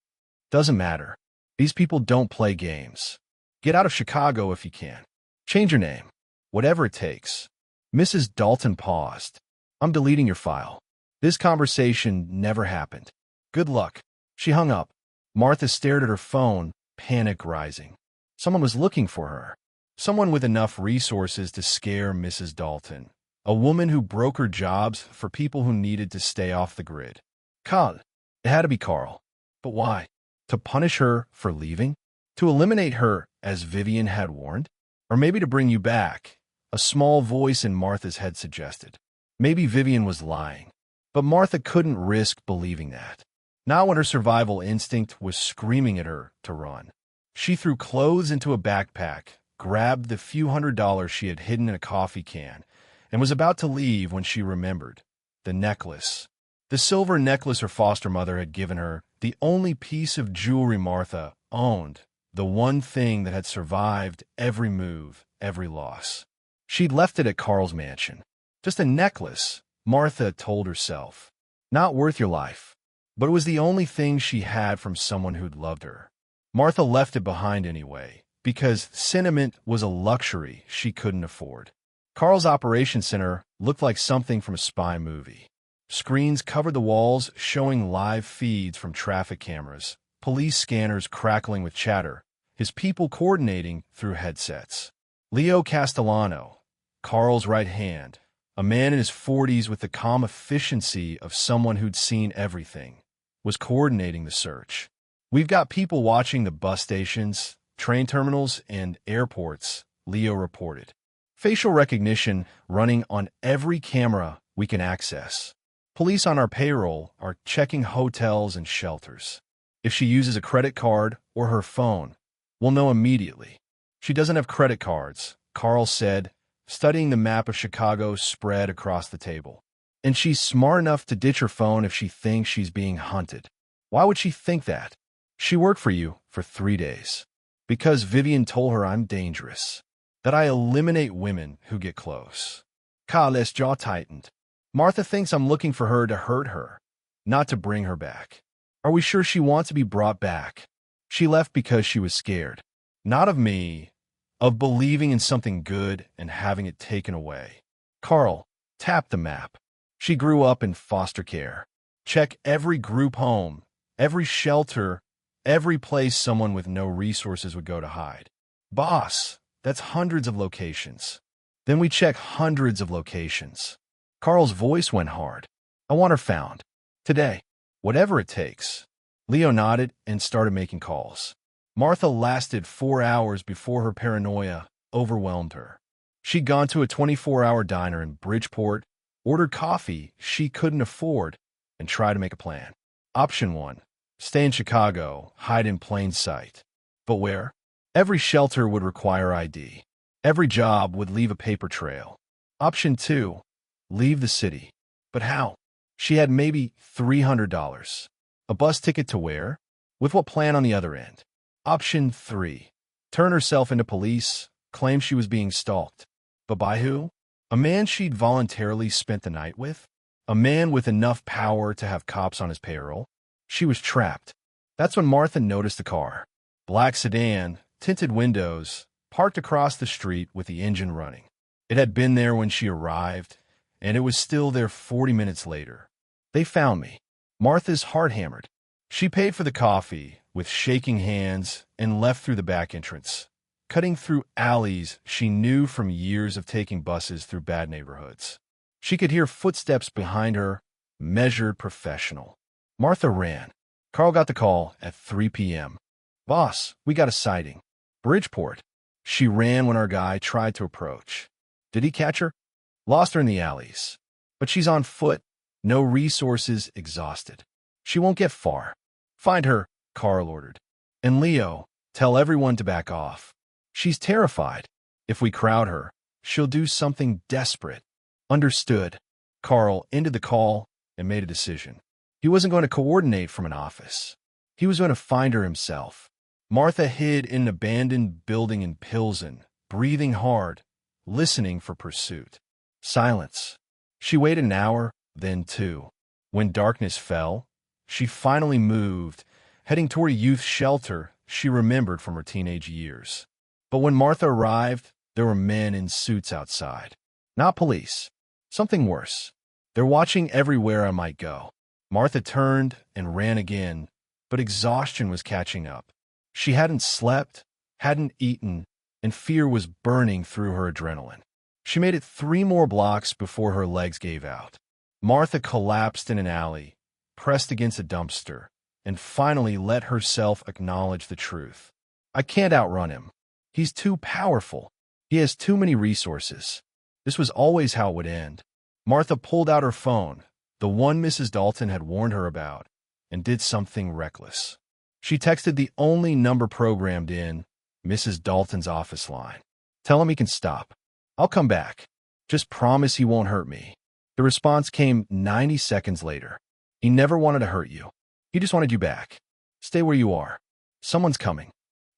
A: Doesn't matter. These people don't play games. Get out of Chicago if you can. Change your name. Whatever it takes." Mrs. Dalton paused. "I'm deleting your file. This conversation never happened. Good luck." She hung up. Martha stared at her phone, panic rising. Someone was looking for her. Someone with enough resources to scare Mrs. Dalton. A woman who brokered jobs for people who needed to stay off the grid. Carl. It had to be Carl. But why? To punish her for leaving? To eliminate her, as Vivian had warned? Or maybe to bring you back? A small voice in Martha's head suggested. Maybe Vivian was lying. But Martha couldn't risk believing that. Not when her survival instinct was screaming at her to run. She threw clothes into a backpack, grabbed the few $100s she had hidden in a coffee can, and was about to leave when she remembered. The necklace. The silver necklace her foster mother had given her, the only piece of jewelry Martha owned, the one thing that had survived every move, every loss. She'd left it at Carl's mansion. Just a necklace, Martha told herself. Not worth your life. But it was the only thing she had from someone who'd loved her. Martha left it behind anyway, because sentiment was a luxury she couldn't afford. Carl's operations center looked like something from a spy movie. Screens covered the walls showing live feeds from traffic cameras, police scanners crackling with chatter, his people coordinating through headsets. Leo Castellano, Carl's right hand, a man in his 40s with the calm efficiency of someone who'd seen everything, was coordinating the search. "We've got people watching the bus stations, train terminals, and airports," Leo reported. "Facial recognition running on every camera we can access. Police on our payroll are checking hotels and shelters. If she uses a credit card or her phone, we'll know immediately." "She doesn't have credit cards," Carl said, studying the map of Chicago spread across the table. And she's smart enough to ditch her phone if she thinks she's being hunted. Why would she think that? She worked for you for 3 days. Because Vivian told her I'm dangerous. That I eliminate women who get close. Kale's jaw tightened. Martha thinks I'm looking for her to hurt her, not to bring her back. Are we sure she wants to be brought back? She left because she was scared. Not of me, of believing in something good and having it taken away. Carl tapped the map. She grew up in foster care. Check every group home, every shelter, every place someone with no resources would go to hide. Boss, that's hundreds of locations. Then we check hundreds of locations. Carl's voice went hard. I want her found. Today. Whatever it takes. Leo nodded and started making calls. Martha lasted 4 hours before her paranoia overwhelmed her. She'd gone to a 24-hour diner in Bridgeport, ordered coffee she couldn't afford, and tried to make a plan. Option 1. Stay in Chicago, hide in plain sight. But where? Every shelter would require ID. Every job would leave a paper trail. Option 2. Leave the city. But how? She had maybe $300. A bus ticket to where? With what plan on the other end? Option 3. Turn herself into police, claim she was being stalked. But by who? A man she'd voluntarily spent the night with? A man with enough power to have cops on his payroll? She was trapped. That's when Martha noticed the car. Black sedan, tinted windows, parked across the street with the engine running. It had been there when she arrived, and it was still there 40 minutes later. They found me. Martha's heart hammered. She paid for the coffee with shaking hands and left through the back entrance, cutting through alleys she knew from years of taking buses through bad neighborhoods. She could hear footsteps behind her, measured, professional. Martha ran. Carl got the call at 3 p.m. Boss, we got a sighting. Bridgeport. She ran when our guy tried to approach. Did he catch her? Lost her in the alleys. But she's on foot. No resources, exhausted. She won't get far. Find her, Carl ordered. And Leo, tell everyone to back off. She's terrified. If we crowd her, she'll do something desperate. Understood. Carl ended the call and made a decision. He wasn't going to coordinate from an office. He was going to find her himself. Martha hid in an abandoned building in Pilsen, breathing hard, listening for pursuit. Silence. She waited an hour, then 2. When darkness fell, she finally moved, heading toward a youth shelter she remembered from her teenage years. But when Martha arrived, there were men in suits outside. Not police. Something worse. They're watching everywhere I might go. Martha turned and ran again, but exhaustion was catching up. She hadn't slept, hadn't eaten, and fear was burning through her adrenaline. She made it 3 more blocks before her legs gave out. Martha collapsed in an alley, pressed against a dumpster, and finally let herself acknowledge the truth. I can't outrun him. He's too powerful. He has too many resources. This was always how it would end. Martha pulled out her phone, the one Mrs. Dalton had warned her about, and did something reckless. She texted the only number programmed in, Mrs. Dalton's office line. Tell him he can stop. I'll come back. Just promise he won't hurt me. The response came 90 seconds later. He never wanted to hurt you. He just wanted you back. Stay where you are. Someone's coming.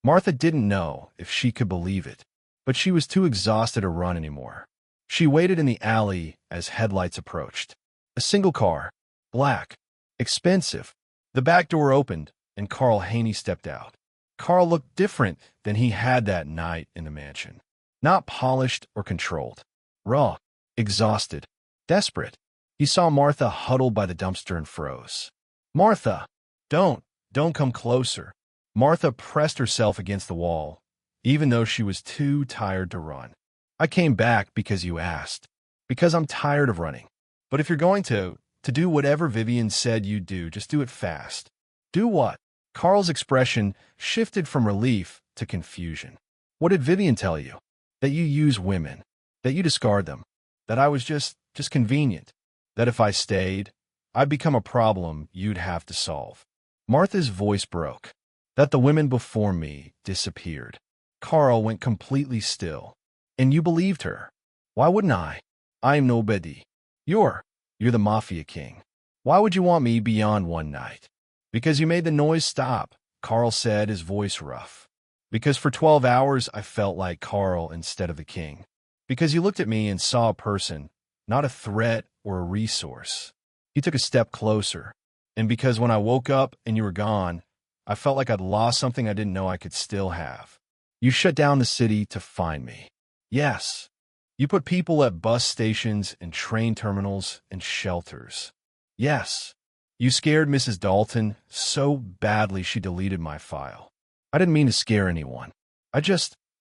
A: Martha didn't know if she could believe it, but she was too exhausted to run anymore. She waited in the alley as headlights approached. A single car, black, expensive. The back door opened, and Carl Haney stepped out. Carl looked different than he had that night in the mansion. Not polished or controlled. Raw, exhausted, desperate. He saw Martha huddled by the dumpster and froze. Martha! Don't come closer. Martha pressed herself against the wall, even though she was too tired to run. I came back because you asked. Because I'm tired of running. But if you're going to do whatever Vivian said you'd do, just do it fast. Do what? Carl's expression shifted from relief to confusion. What did Vivian tell you? That you use women. That you discard them. That I was just convenient. That if I stayed, I'd become a problem you'd have to solve. Martha's voice broke. That the women before me disappeared. Carl went completely still. And you believed her. Why wouldn't I? I am nobody. You're the Mafia king. Why would you want me beyond one night? Because you made the noise stop, Carl said, his voice rough. Because for 12 hours I felt like Carl instead of the king. Because you looked at me and saw a person, not a threat or a resource. He took a step closer. And because when I woke up and you were gone, I felt like I'd lost something I didn't know I could still have. You shut down the city to find me. Yes. You put people at bus stations and train terminals and shelters. Yes. You scared Mrs. Dalton so badly she deleted my file. I didn't mean to scare anyone.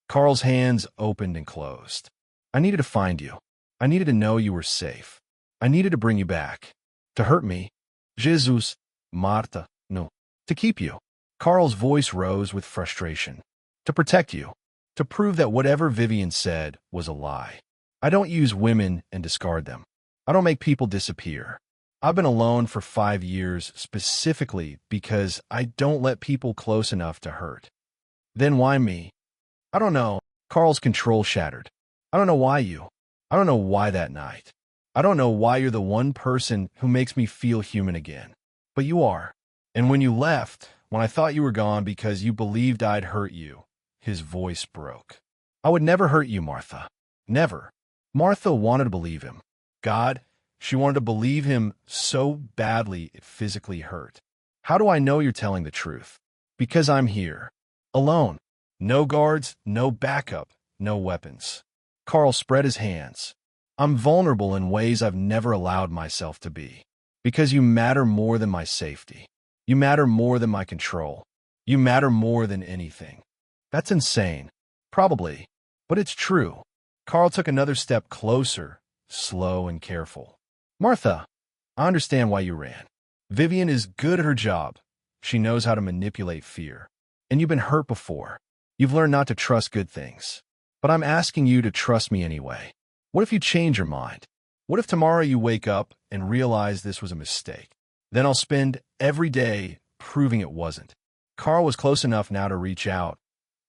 A: Carl's hands opened and closed. I needed to find you. I needed to know you were safe. I needed to bring you back. To hurt me. Jesus, Marta, no. To keep you. Carl's voice rose with frustration. To protect you. To prove that whatever Vivian said was a lie. I don't use women and discard them. I don't make people disappear. I've been alone for 5 years specifically because I don't let people close enough to hurt. Then why me? I don't know. Carl's control shattered. I don't know why you. I don't know why that night. I don't know why you're the one person who makes me feel human again. But you are. And when you left, when I thought you were gone because you believed I'd hurt you, his voice broke. I would never hurt you, Martha. Never. Martha wanted to believe him. God, she wanted to believe him so badly it physically hurt. How do I know you're telling the truth? Because I'm here. Alone. No guards, no backup, no weapons. Carl spread his hands. I'm vulnerable in ways I've never allowed myself to be. Because you matter more than my safety. You matter more than my control. You matter more than anything. That's insane. Probably. But it's true. Carl took another step closer, slow and careful. Martha, I understand why you ran. Vivian is good at her job. She knows how to manipulate fear. And you've been hurt before. You've learned not to trust good things. But I'm asking you to trust me anyway. What if you change your mind? What if tomorrow you wake up and realize this was a mistake? Then I'll spend every day proving it wasn't. Carl was close enough now to reach out,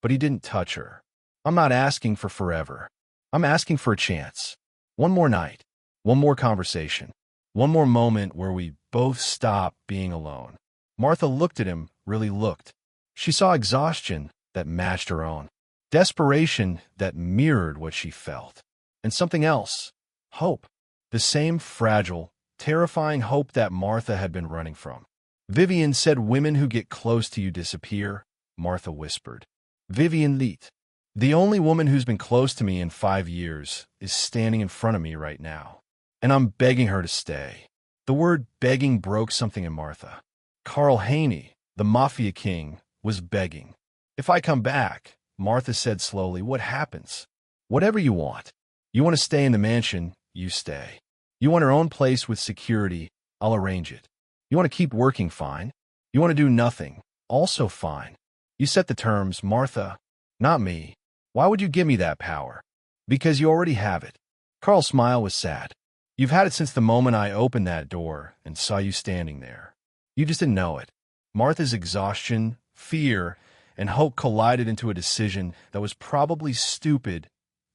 A: but he didn't touch her. I'm not asking for forever. I'm asking for a chance. One more night. One more conversation. One more moment where we both stop being alone. Martha looked at him, really looked. She saw exhaustion that matched her own. Desperation that mirrored what she felt. And something else. Hope. The same fragile, terrifying hope that Martha had been running from. Vivian said women who get close to you disappear, Martha whispered. Vivian Leet. The only woman who's been close to me in 5 years is standing in front of me right now. And I'm begging her to stay. The word begging broke something in Martha. Carl Haney, the Mafia king, was begging. If I come back, Martha said slowly, what happens? Whatever you want. You want to stay in the mansion, you stay. You want your own place with security, I'll arrange it. You want to keep working, fine. You want to do nothing, also fine. You set the terms, Martha, not me. Why would you give me that power? Because you already have it. Carl's smile was sad. You've had it since the moment I opened that door and saw you standing there. You just didn't know it. Martha's exhaustion, fear, and hope collided into a decision that was probably stupid,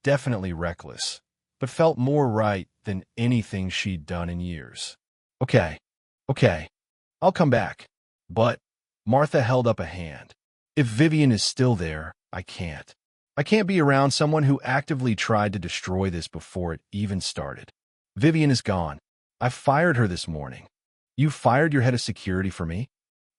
A: definitely reckless, but felt more right than anything she'd done in years. Okay, I'll come back. But Martha held up a hand. If Vivian is still there, I can't. I can't be around someone who actively tried to destroy this before it even started. Vivian is gone. I fired her this morning. You fired your head of security for me?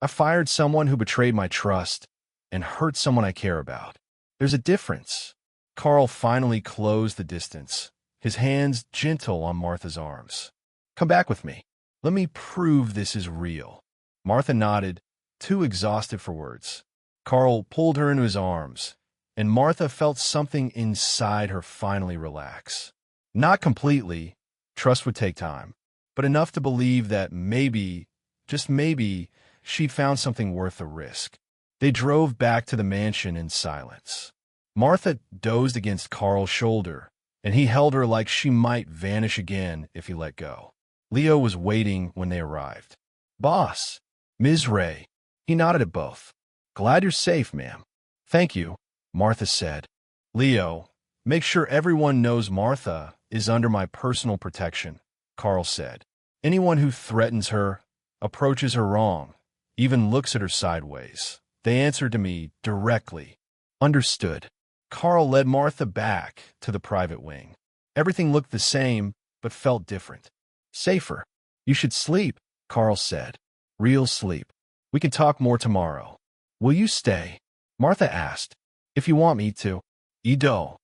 A: I fired someone who betrayed my trust and hurt someone I care about. There's a difference. Carl finally closed the distance, his hands gentle on Martha's arms. Come back with me. Let me prove this is real. Martha nodded, too exhausted for words. Carl pulled her into his arms, and Martha felt something inside her finally relax. Not completely, trust would take time, but enough to believe that maybe, just maybe, she'd found something worth the risk. They drove back to the mansion in silence. Martha dozed against Carl's shoulder, and he held her like she might vanish again if he let go. Leo was waiting when they arrived. Boss, Ms. Ray. He nodded at both. Glad you're safe, ma'am. Thank you, Martha said. Leo, Make sure everyone knows Martha is under my personal protection, Carl said. Anyone who threatens her, approaches her wrong, even looks at her sideways, they answer to me directly. Understood. Carl led Martha back to the private wing. Everything looked the same, but felt different. Safer. You should sleep, Carl said. Real sleep. We can talk more tomorrow. Will you stay? Martha asked. If you want me to. Ido.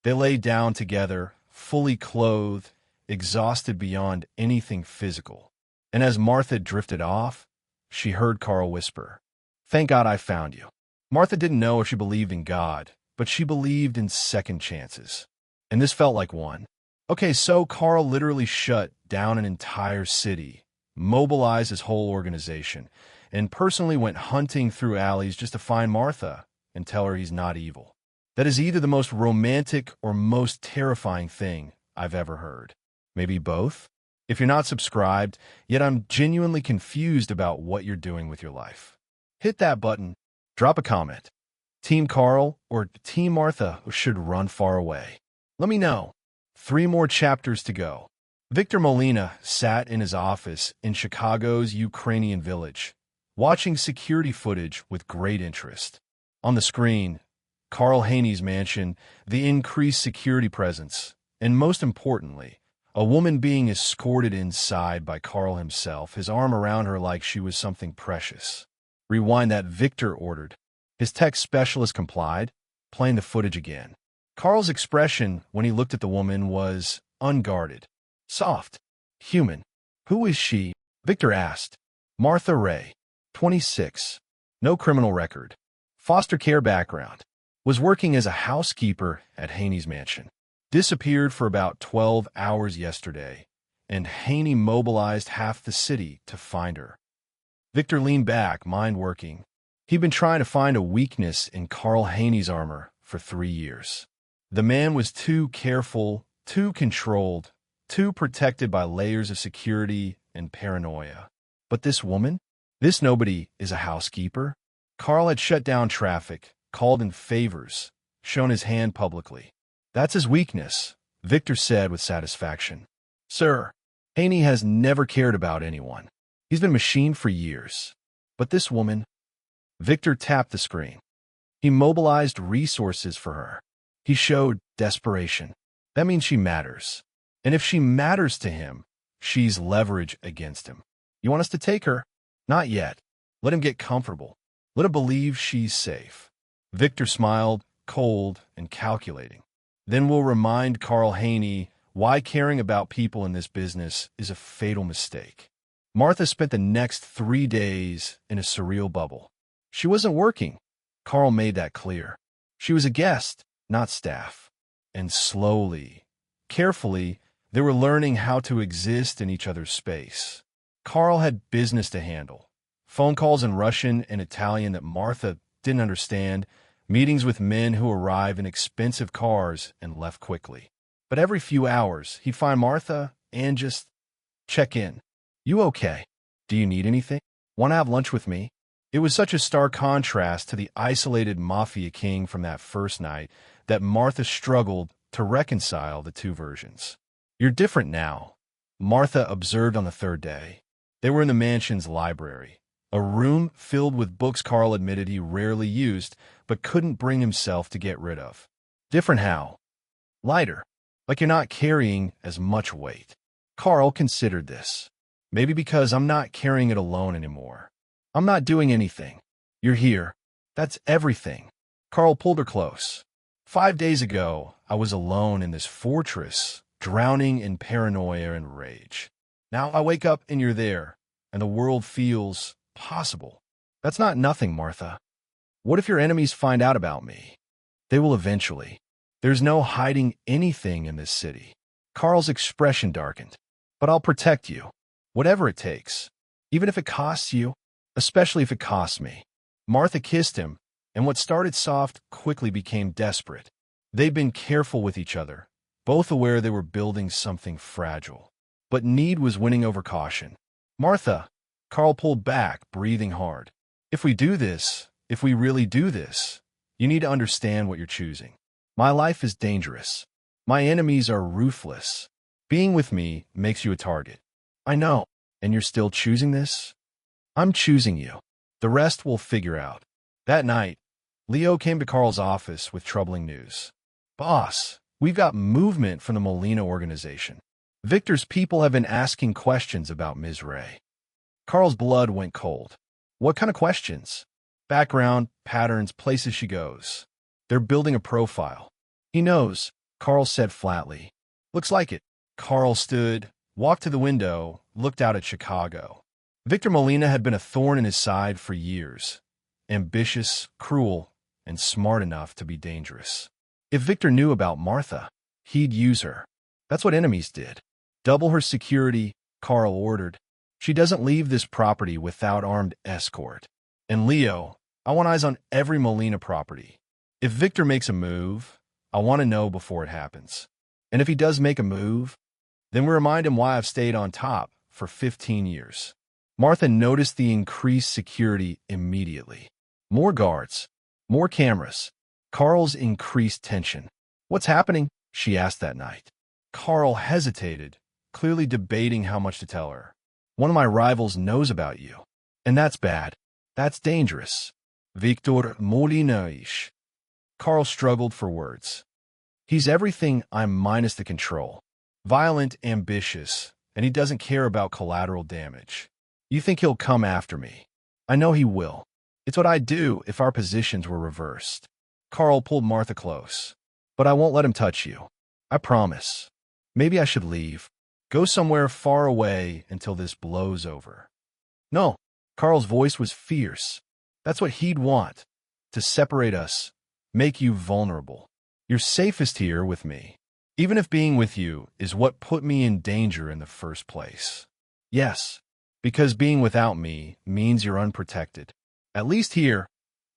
A: They lay down together, fully clothed, exhausted beyond anything physical. And as Martha drifted off, she heard Carl whisper, "Thank God I found you." Martha didn't know if she believed in God, but she believed in second chances. And this felt like one. Okay, so Carl literally shut down an entire city, mobilized his whole organization, and personally went hunting through alleys just to find Martha and tell her he's not evil. That is either the most romantic or most terrifying thing I've ever heard. Maybe both? If you're not subscribed, yet I'm genuinely confused about what you're doing with your life, hit that button, drop a comment. Team Carl or Team Martha should run far away. Let me know. 3 more chapters to go. Victor Molina sat in his office in Chicago's Ukrainian village, watching security footage with great interest. On the screen, Carl Haney's mansion, the increased security presence, and most importantly, a woman being escorted inside by Carl himself, his arm around her like she was something precious. Rewind that, Victor ordered. His tech specialist complied, playing the footage again. Carl's expression when he looked at the woman was unguarded, soft, human. Who is she? Victor asked. Martha Ray, 26, no criminal record, foster care background, was working as a housekeeper at Haney's mansion. Disappeared for about 12 hours yesterday, and Haney mobilized half the city to find her. Victor leaned back, mind working. He'd been trying to find a weakness in Carl Haney's armor for 3 years. The man was too careful, too controlled, too protected by layers of security and paranoia. But this woman? This nobody is a housekeeper. Carl had shut down traffic, called in favors, shown his hand publicly. That's his weakness, Victor said with satisfaction. Sir, Haney has never cared about anyone. He's been machined for years. But this woman? Victor tapped the screen. He mobilized resources for her. He showed desperation. That means she matters. And if she matters to him, she's leverage against him. You want us to take her? Not yet. Let him get comfortable. Let him believe she's safe. Victor smiled, cold and calculating. Then we'll remind Carl Haney why caring about people in this business is a fatal mistake. Martha spent the next 3 days in a surreal bubble. She wasn't working. Carl made that clear. She was a guest, not staff. And slowly, carefully, they were learning how to exist in each other's space. Carl had business to handle. Phone calls in Russian and Italian that Martha didn't understand, meetings with men who arrived in expensive cars and left quickly. But every few hours, he'd find Martha and just check in. You okay? Do you need anything? Want to have lunch with me? It was such a stark contrast to the isolated Mafia king from that first night that Martha struggled to reconcile the two versions. You're different now, Martha observed on the 3rd day. They were in the mansion's library, a room filled with books Carl admitted he rarely used but couldn't bring himself to get rid of. Different how? Lighter, like you're not carrying as much weight. Carl considered this. Maybe because I'm not carrying it alone anymore. I'm not doing anything. You're here. That's everything. Carl pulled her close. 5 days ago, I was alone in this fortress, drowning in paranoia and rage. Now I wake up and you're there, and the world feels possible. That's not nothing, Martha. What if your enemies find out about me? They will eventually. There's no hiding anything in this city. Carl's expression darkened. But I'll protect you. Whatever it takes. Even if it costs you. Especially if it costs me. Martha kissed him, and what started soft quickly became desperate. They'd been careful with each other, both aware they were building something fragile. But need was winning over caution. Martha, Carl pulled back, breathing hard. If we do this, if we really do this, you need to understand what you're choosing. My life is dangerous. My enemies are ruthless. Being with me makes you a target. I know. And you're still choosing this? I'm choosing you. The rest we'll figure out. That night, Leo came to Carl's office with troubling news. Boss, we've got movement from the Molina organization. Victor's people have been asking questions about Ms. Ray. Carl's blood went cold. What kind of questions? Background, patterns, places she goes. They're building a profile. He knows, Carl said flatly. Looks like it. Carl stood, walked to the window, looked out at Chicago. Victor Molina had been a thorn in his side for years. Ambitious, cruel, and smart enough to be dangerous. If Victor knew about Martha, he'd use her. That's what enemies did. Double her security, Carl ordered. She doesn't leave this property without armed escort. And Leo, I want eyes on every Molina property. If Victor makes a move, I want to know before it happens. And if he does make a move, then we remind him why I've stayed on top for 15 years. Martha noticed the increased security immediately. More guards, more cameras. Carl's increased tension. What's happening? She asked that night. Carl hesitated, clearly debating how much to tell her. One of my rivals knows about you. And that's bad. That's dangerous. Victor Molina. Carl struggled for words. He's everything I'm minus the control. Violent, ambitious, and he doesn't care about collateral damage. You think he'll come after me? I know he will. It's what I'd do if our positions were reversed. Carl pulled Martha close. But I won't let him touch you. I promise. Maybe I should leave. Go somewhere far away until this blows over. No. Carl's voice was fierce. That's what he'd want. To separate us. Make you vulnerable. You're safest here with me. Even if being with you is what put me in danger in the first place. Yes. Because being without me means you're unprotected. At least here,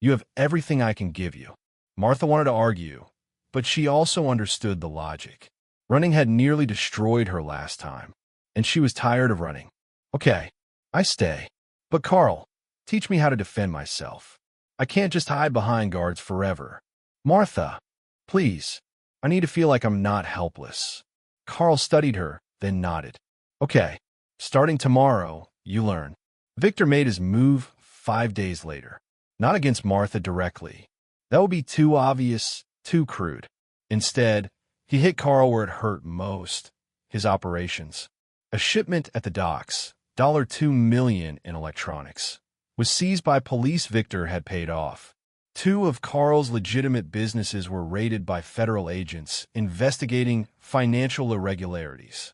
A: you have everything I can give you. Martha wanted to argue, but she also understood the logic. Running had nearly destroyed her last time, and she was tired of running. Okay, I stay. But Carl, teach me how to defend myself. I can't just hide behind guards forever. Martha, please. I need to feel like I'm not helpless. Carl studied her, then nodded. Okay, starting tomorrow, you learn. Victor made his move 5 days later. Not against Martha directly. That would be too obvious, too crude. Instead, he hit Carl where it hurt most, his operations. A shipment at the docks, $2 million in electronics, was seized by police. Victor had paid off. 2 of Carl's legitimate businesses were raided by federal agents investigating financial irregularities.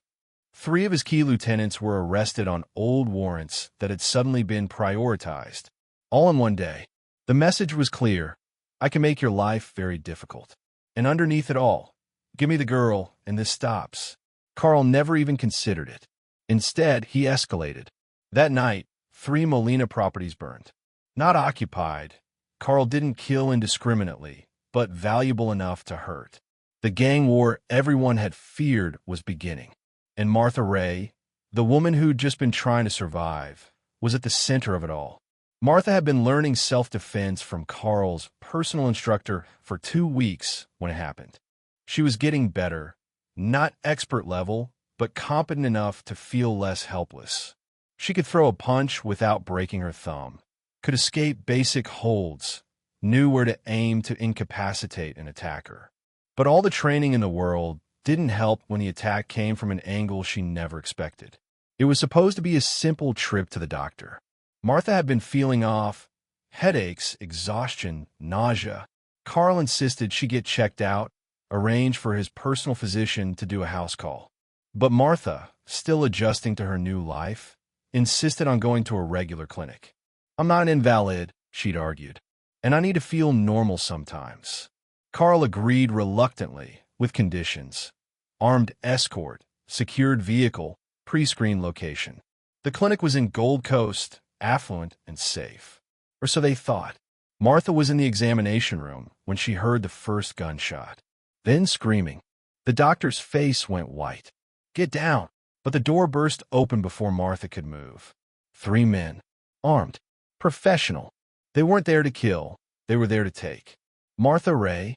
A: 3 of his key lieutenants were arrested on old warrants that had suddenly been prioritized. All in one day. The message was clear. I can make your life very difficult. And underneath it all, give me the girl, and this stops. Carl never even considered it. Instead, he escalated. That night, 3 Molina properties burned. Not occupied. Carl didn't kill indiscriminately, but valuable enough to hurt. The gang war everyone had feared was beginning. And Martha Ray, the woman who'd just been trying to survive, was at the center of it all. Martha had been learning self-defense from Carl's personal instructor for 2 weeks when it happened. She was getting better, not expert level, but competent enough to feel less helpless. She could throw a punch without breaking her thumb, could escape basic holds, knew where to aim to incapacitate an attacker. But all the training in the world didn't help when the attack came from an angle she never expected. It was supposed to be a simple trip to the doctor. Martha had been feeling off, headaches, exhaustion, nausea. Carl insisted she get checked out, arranged for his personal physician to do a house call. But Martha, still adjusting to her new life, insisted on going to a regular clinic. I'm not an invalid, she'd argued, and I need to feel normal sometimes. Carl agreed reluctantly, with conditions. Armed escort, secured vehicle, pre-screened location. The clinic was in Gold Coast, affluent and safe. Or so they thought. Martha was in the examination room when she heard the first gunshot. Then screaming. The doctor's face went white. Get down. But the door burst open before Martha could move. 3 men. Armed. Professional. They weren't there to kill. They were there to take. Martha Ray,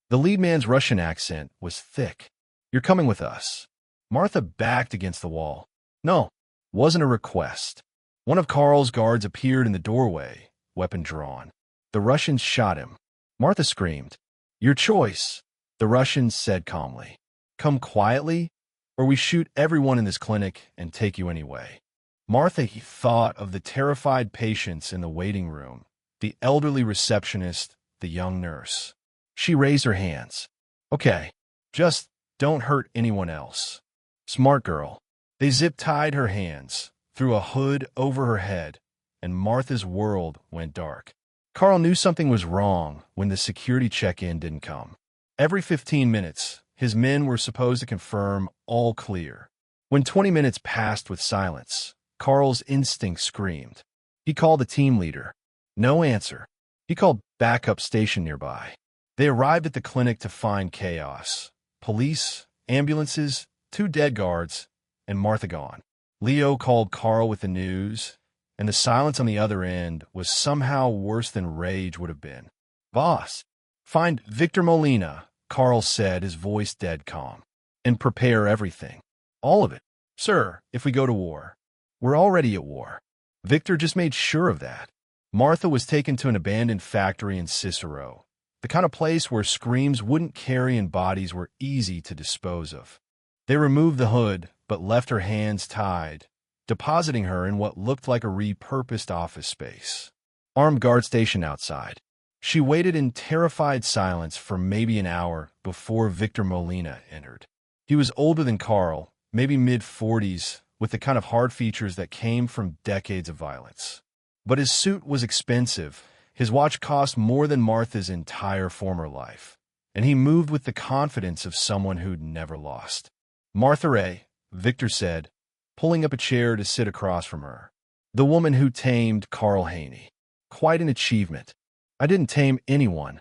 A: The lead man's Russian accent was thick. "You're coming with us." Martha backed against the wall. No, wasn't a request. One of Carl's guards appeared in the doorway, weapon drawn. The Russians shot him. Martha screamed. "Your choice," the Russians said calmly. "Come quietly, or we shoot everyone in this clinic and take you anyway." Martha thought of the terrified patients in the waiting room, the elderly receptionist, the young nurse. She raised her hands. "Okay, just don't hurt anyone else." Smart girl. They zip-tied her hands, threw a hood over her head, and Martha's world went dark. Carl knew something was wrong when the security check-in didn't come. Every 15 minutes, his men were supposed to confirm all clear. When 20 minutes passed with silence, Carl's instinct screamed. He called the team leader. No answer. He called backup station nearby. They arrived at the clinic to find chaos. Police, ambulances, 2 dead guards, and Martha gone. Leo called Carl with the news, and the silence on the other end was somehow worse than rage would have been. "Boss, find Victor Molina," Carl said, his voice dead calm. "And prepare everything. All of it. Sir, if we go to war. We're already at war." Victor just made sure of that. Martha was taken to an abandoned factory in Cicero, the kind of place where screams wouldn't carry and bodies were easy to dispose of. They removed the hood, but left her hands tied, depositing her in what looked like a repurposed office space. Armed guard stationed outside. She waited in terrified silence for maybe an hour before Victor Molina entered. He was older than Carl, maybe mid-40s, with the kind of hard features that came from decades of violence. But his suit was expensive. His watch cost more than Martha's entire former life, and he moved with the confidence of someone who'd never lost. "Martha Ray," Victor said, pulling up a chair to sit across from her. "The woman who tamed Carl Haney. Quite an achievement." "I didn't tame anyone."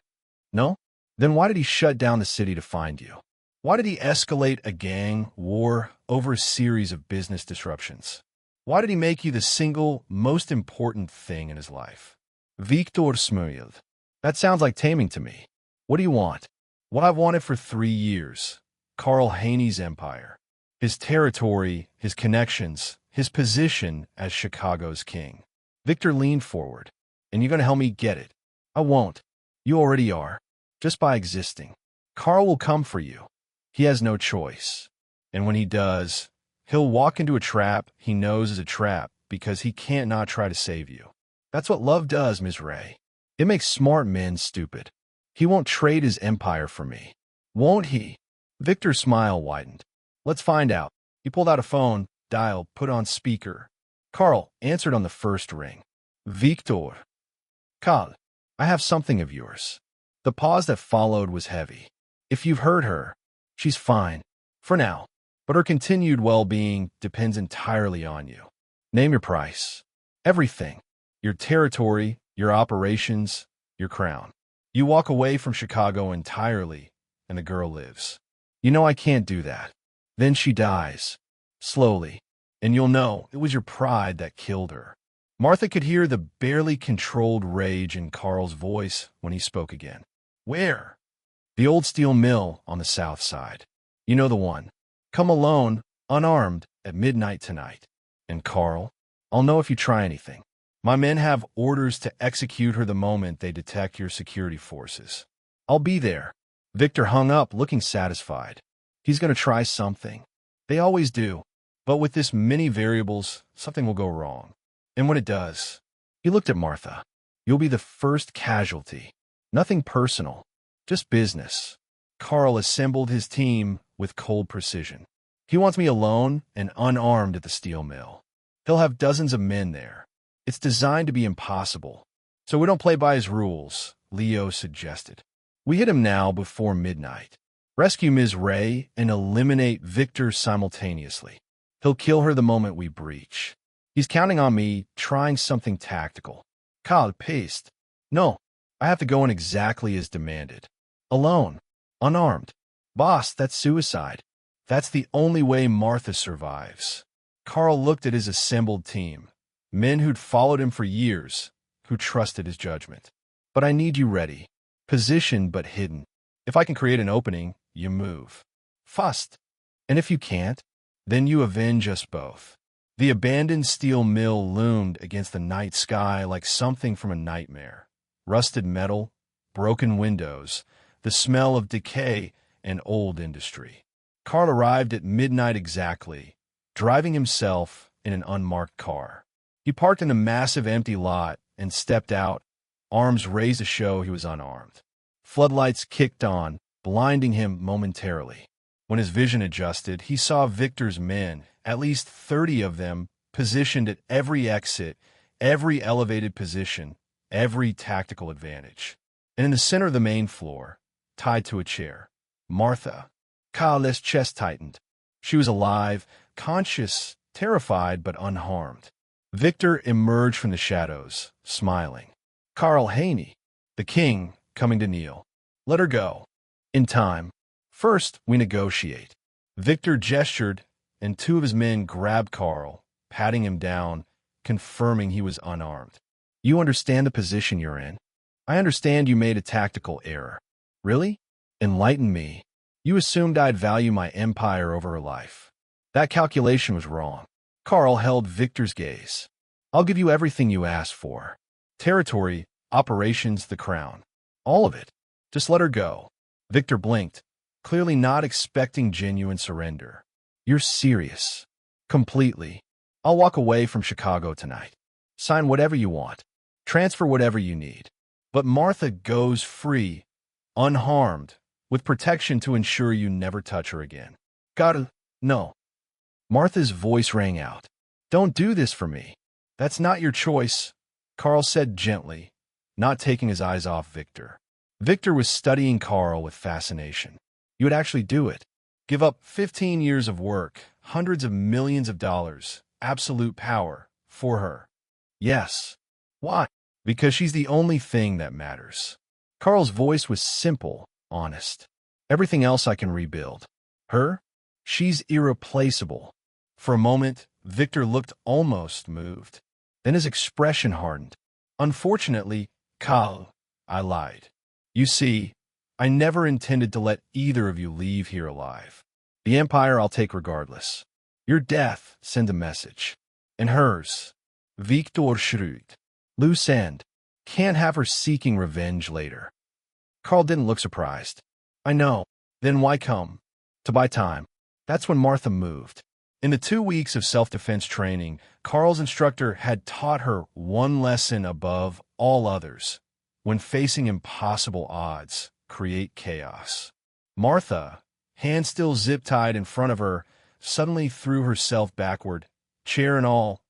A: "No? Then why did he shut down the city to find you? Why did he escalate a gang war over a series of business disruptions? Why did he make you the single most important thing in his life?" Victor smiled. "That sounds like taming to me. What do you want?" "What I've wanted for 3 years. Carl Haney's empire. His territory, his connections, his position as Chicago's king." Victor leaned forward. "And you're going to help me get it?" "I won't. You already are. Just by existing. Carl will come for you. He has no choice. And when he does, he'll walk into a trap he knows is a trap because he can't not try to save you. That's what love does, Ms. Ray. It makes smart men stupid. He won't trade his empire for me. Won't he?" Victor's smile widened. "Let's find out." He pulled out a phone, dialed, put on speaker. Carl answered on the first ring. "Victor." "Carl, I have something of yours." The pause that followed was heavy. "If you've heard her, she's fine. For now. But her continued well-being depends entirely on you. Name your price. Everything. Your territory, your operations, your crown. You walk away from Chicago entirely, and the girl lives. You know I can't do that. Then she dies. Slowly. And you'll know it was your pride that killed her." Martha could hear the barely controlled rage in Carl's voice when he spoke again. "Where?" "The old steel mill on the south side. You know the one. Come alone, unarmed, at midnight tonight. And Carl, I'll know if you try anything. My men have orders to execute her the moment they detect your security forces. I'll be there." Victor hung up, looking satisfied. He's going to try something. They always do. But with this many variables, something will go wrong. And when it does, he looked at Martha. "You'll be the first casualty. Nothing personal. Just business." Carl assembled his team with cold precision. "He wants me alone and unarmed at the steel mill. He'll have dozens of men there. It's designed to be impossible. So we don't play by his rules," Leo suggested. "We hit him now before midnight. Rescue Ms. Ray and eliminate Victor simultaneously. He'll kill her the moment we breach. He's counting on me trying something tactical." "Carl paced. No, I have to go in exactly as demanded. Alone. Unarmed. Boss, that's suicide. That's the only way Martha survives." Carl looked at his assembled team. Men who'd followed him for years, who trusted his judgment. "But I need you ready. Positioned but hidden. If I can create an opening, you move. Fast. And if you can't, then you avenge us both. The abandoned steel mill loomed against the night sky like something from a nightmare. Rusted metal, broken windows, the smell of decay and old industry. Carl arrived at midnight exactly, driving himself in an unmarked car. He parked in a massive empty lot and stepped out, arms raised to show he was unarmed. Floodlights kicked on, blinding him momentarily. When his vision adjusted, he saw Victor's men, at least 30 of them, positioned at every exit, every elevated position, every tactical advantage. And in the center of the main floor, tied to a chair, Martha. Carl's chest tightened. She was alive, conscious, terrified, but unharmed. Victor emerged from the shadows, smiling. Carl Haney, the king, coming to kneel. Let her go. In time. First, we negotiate. Victor gestured, and two of his men grabbed Carl, patting him down, confirming he was unarmed. You understand the position you're in? I understand you made a tactical error. Really? Enlighten me. You assumed I'd value my empire over her life. That calculation was wrong. Carl held Victor's gaze. I'll give you everything you asked for. Territory, operations, the crown. All of it. Just let her go. Victor blinked, clearly not expecting genuine surrender. You're serious. Completely. I'll walk away from Chicago tonight. Sign whatever you want. Transfer whatever you need. But Martha goes free, unharmed, with protection to ensure you never touch her again. Gotta, no. Martha's voice rang out. Don't do this for me. That's not your choice, Carl said gently, not taking his eyes off Victor. Victor was studying Carl with fascination. You would actually do it. Give up 15 years of work, hundreds of millions of dollars, absolute power, for her. Yes. Why? Because she's the only thing that matters. Carl's voice was simple, honest. Everything else I can rebuild. Her? She's irreplaceable. For a moment, Victor looked almost moved. Then his expression hardened. Unfortunately, Carl, I lied. You see, I never intended to let either of you leave here alive. The Empire I'll take regardless. Your death sends a message. And hers. Victor Schrute. Loose end. Can't have her seeking revenge later. Carl didn't look surprised. I know. Then why come? To buy time. That's when Martha moved. In the 2 weeks of self-defense training, Carl's instructor had taught her one lesson above all others. When facing impossible odds, create chaos. Martha, hand still zip-tied in front of her, suddenly threw herself backward, chair and all,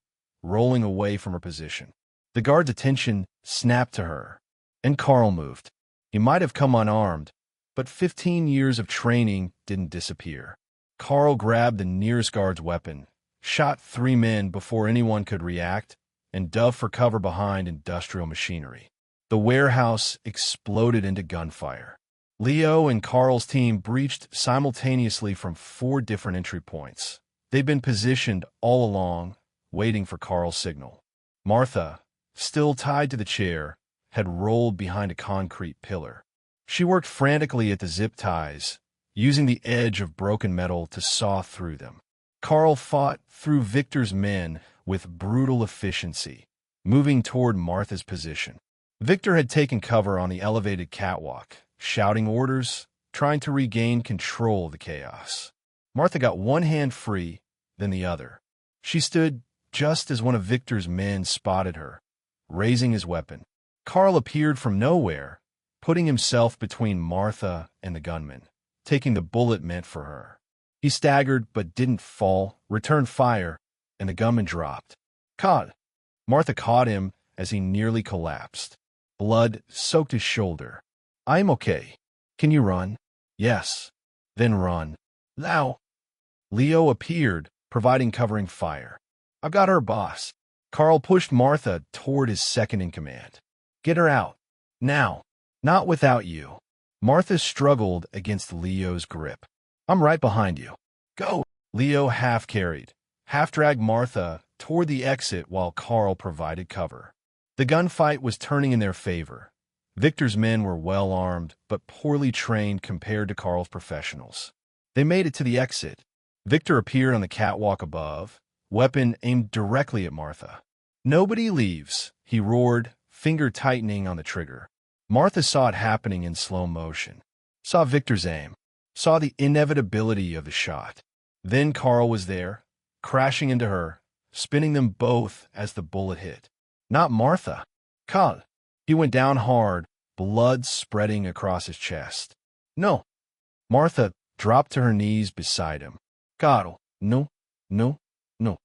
A: rolling away from her position. The guard's attention snapped to her, and Carl moved. He might have come unarmed, but 15 years of training didn't disappear. Carl grabbed the nearest guard's weapon, shot 3 men before anyone could react, and dove for cover behind industrial machinery. The warehouse exploded into gunfire. Leo and Carl's team breached simultaneously from 4 different entry points. They'd been positioned all along, waiting for Carl's signal. Martha, still tied to the chair, had rolled behind a concrete pillar. She worked frantically at the zip ties, using the edge of broken metal to saw through them. Carl fought through Victor's men with brutal efficiency, moving toward Martha's position. Victor had taken cover on the elevated catwalk, shouting orders, trying to regain control of the chaos. Martha got one hand free, then the other. She stood just as one of Victor's men spotted her, raising his weapon. Carl appeared from nowhere, putting himself between Martha and the gunman, taking the bullet meant for her. He staggered but didn't fall, returned fire, and the gunman dropped. Caught! Martha caught him as he nearly collapsed. Blood soaked his shoulder. I'm okay. Can you run? Yes. Then run. Now. Leo appeared, providing covering fire. I've got her, boss. Carl pushed Martha toward his second-in-command. Get her out. Now. Not without you. Martha struggled against Leo's grip. I'm right behind you. Go. Leo half-carried, half-dragged Martha toward the exit while Carl provided cover. The gunfight was turning in their favor. Victor's men were well-armed, but poorly trained compared to Carl's professionals. They made it to the exit. Victor appeared on the catwalk above, weapon aimed directly at Martha. "Nobody leaves," he roared, finger tightening on the trigger. Martha saw it happening in slow motion, saw Victor's aim, saw the inevitability of the shot. Then Carl was there, crashing into her, spinning them both as the bullet hit. Not Martha. Carl. He went down hard, blood spreading across his chest. No. Martha dropped to her knees beside him. Carl. No, no, no.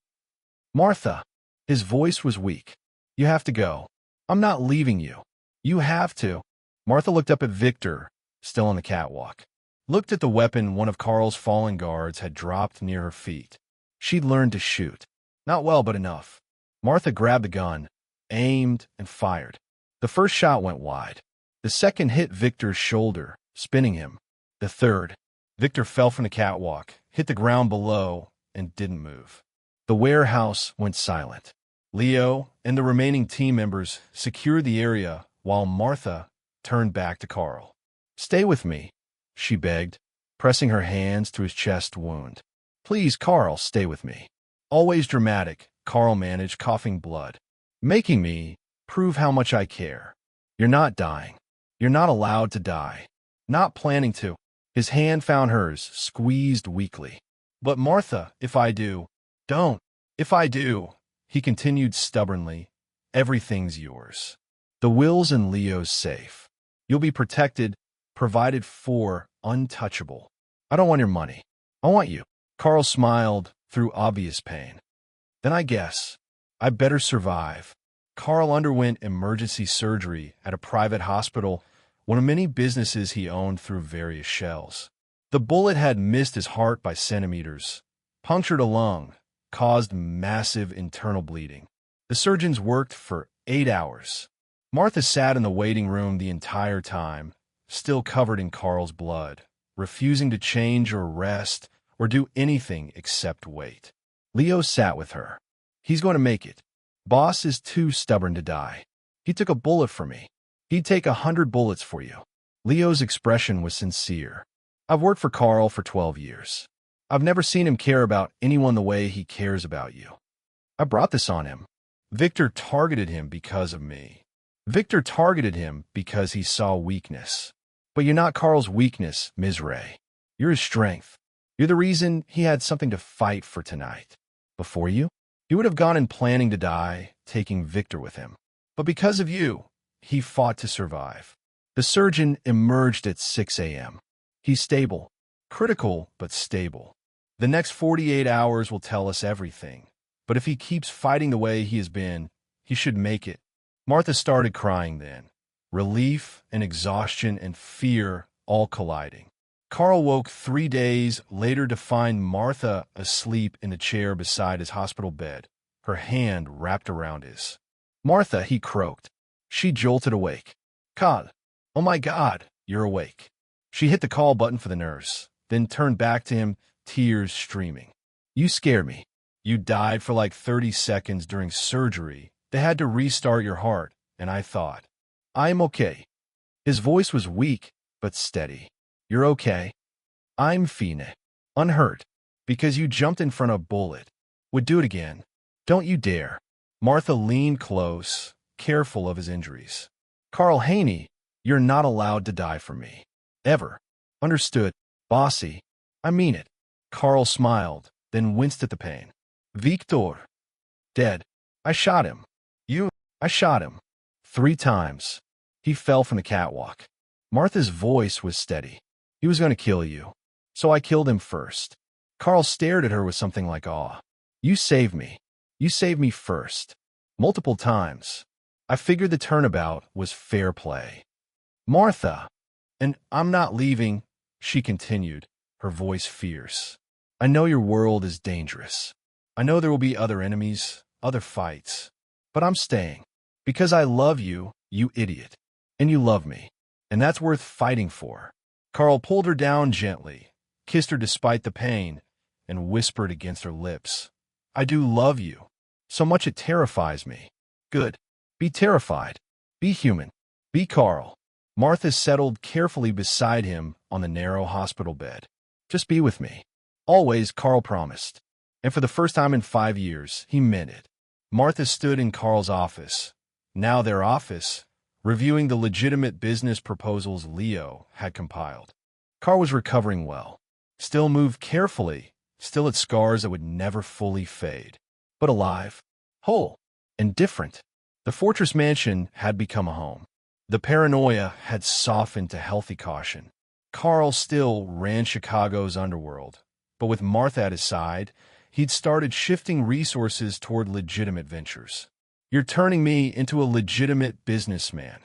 A: Martha. His voice was weak. You have to go. I'm not leaving you. You have to. Martha looked up at Victor, still on the catwalk. Looked at the weapon one of Carl's fallen guards had dropped near her feet. She'd learned to shoot. Not well, but enough. Martha grabbed the gun, aimed, and fired. The first shot went wide. The second hit Victor's shoulder, spinning him. The third. Victor fell from the catwalk, hit the ground below, and didn't move. The warehouse went silent. Leo and the remaining team members secured the area while Martha turned back to Carl. "Stay with me," she begged, pressing her hands to his chest wound. "Please, Carl, stay with me." Always dramatic, Carl managed, coughing blood. "Making me prove how much I care. You're not dying. You're not allowed to die. Not planning to." His hand found hers, squeezed weakly. "But Martha, if I do..." "Don't. If I do," he continued stubbornly, "everything's yours. The Will's and Leo's safe. You'll be protected, provided for, untouchable. I don't want your money. I want you." Carl smiled through obvious pain. "Then I guess I better survive." Carl underwent emergency surgery at a private hospital, one of many businesses he owned through various shells. The bullet had missed his heart by centimeters, punctured a lung, caused massive internal bleeding. The surgeons worked for 8 hours. Martha sat in the waiting room the entire time, still covered in Carl's blood, refusing to change or rest or do anything except wait. Leo sat with her. "He's going to make it. Boss is too stubborn to die. He took a bullet for me. He'd take 100 bullets for you." Leo's expression was sincere. "I've worked for Carl for 12 years. I've never seen him care about anyone the way he cares about you. I brought this on him. Victor targeted him because of me. Victor targeted him because he saw weakness. But you're not Carl's weakness, Ms. Ray. You're his strength. You're the reason he had something to fight for tonight. Before you, he would have gone in planning to die, taking Victor with him. But because of you, he fought to survive." The surgeon emerged at 6 a.m. "He's stable. Critical, but stable. The next 48 hours will tell us everything. But if he keeps fighting the way he has been, he should make it." Martha started crying then. Relief and exhaustion and fear all colliding. Carl woke 3 days later to find Martha asleep in the chair beside his hospital bed, her hand wrapped around his. "Martha," he croaked. She jolted awake. "Carl, oh my God, you're awake." She hit the call button for the nurse, then turned back to him, tears streaming. "You scared me. You died for like 30 seconds during surgery. They had to restart your heart, and I thought, I'm okay." His voice was weak, but steady. "You're okay. I'm fine. Unhurt. Because you jumped in front of a bullet. Would do it again. Don't you dare." Martha leaned close, careful of his injuries. "Carl Haney, you're not allowed to die for me. Ever. Understood, bossy? I mean it." Carl smiled, then winced at the pain. "Victor. Dead. I shot him. I shot him. 3 times. He fell from the catwalk." Martha's voice was steady. "He was going to kill you. So I killed him first." Carl stared at her with something like awe. "You saved me. You saved me first. Multiple times. I figured the turnabout was fair play." "Martha. And I'm not leaving," she continued, her voice fierce. "I know your world is dangerous. I know there will be other enemies, other fights. But I'm staying. Because I love you, you idiot. And you love me. And that's worth fighting for." Carl pulled her down gently, kissed her despite the pain, and whispered against her lips, "I do love you. So much it terrifies me." "Good. Be terrified. Be human. Be Carl." Martha settled carefully beside him on the narrow hospital bed. "Just be with me." "Always," Carl promised. And for the first time in 5 years, he meant it. Martha stood in Carl's office, now their office, reviewing the legitimate business proposals Leo had compiled. Carl was recovering well, still moved carefully, still had scars that would never fully fade, but alive, whole, and different. The fortress mansion had become a home. The paranoia had softened to healthy caution. Carl still ran Chicago's underworld, but with Martha at his side, he'd started shifting resources toward legitimate ventures. "You're turning me into a legitimate businessman,"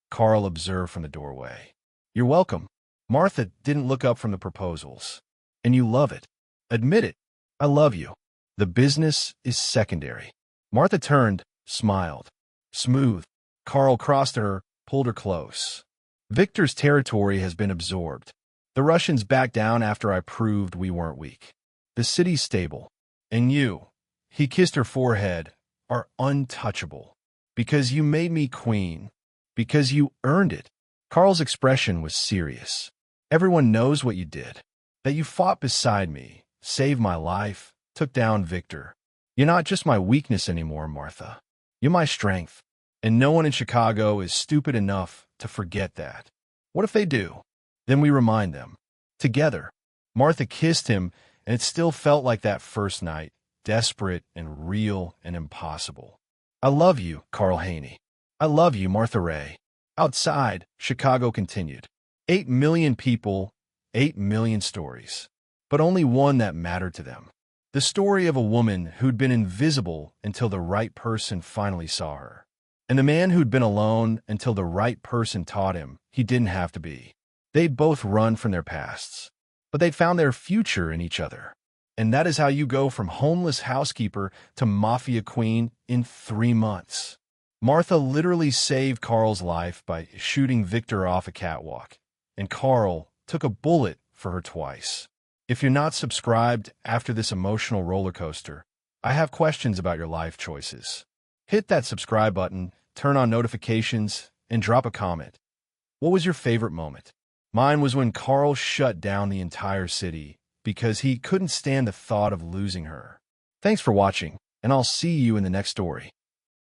A: Carl observed from the doorway. "You're welcome." Martha didn't look up from the proposals. "And you love it. Admit it. I love you. The business is secondary." Martha turned, smiled. "Smooth." Carl crossed to her, pulled her close. "Victor's territory has been absorbed. The Russians backed down after I proved we weren't weak. The city's stable. And you," he kissed her forehead, "are untouchable. Because you made me queen. Because you earned it." Carl's expression was serious. "Everyone knows what you did. That you fought beside me, saved my life, took down Victor. You're not just my weakness anymore, Martha. You're my strength. And no one in Chicago is stupid enough to forget that. What if they do? Then we remind them. Together." Martha kissed him, and it still felt like that first night, desperate and real and impossible. "I love you, Carl Haney. I love you, Martha Ray." Outside, Chicago continued. 8 million people, 8 million stories, but only one that mattered to them. The story of a woman who'd been invisible until the right person finally saw her. And the man who'd been alone until the right person taught him he didn't have to be. They'd both run from their pasts, but they'd found their future in each other. And that is how you go from homeless housekeeper to Mafia queen in 3 months. Martha literally saved Carl's life by shooting Victor off a catwalk, and Carl took a bullet for her twice. If you're not subscribed after this emotional roller coaster, I have questions about your life choices. Hit that subscribe button, turn on notifications, and drop a comment. What was your favorite moment? Mine was when Carl shut down the entire city because he couldn't stand the thought of losing her. Thanks for watching, and I'll see you in the next story.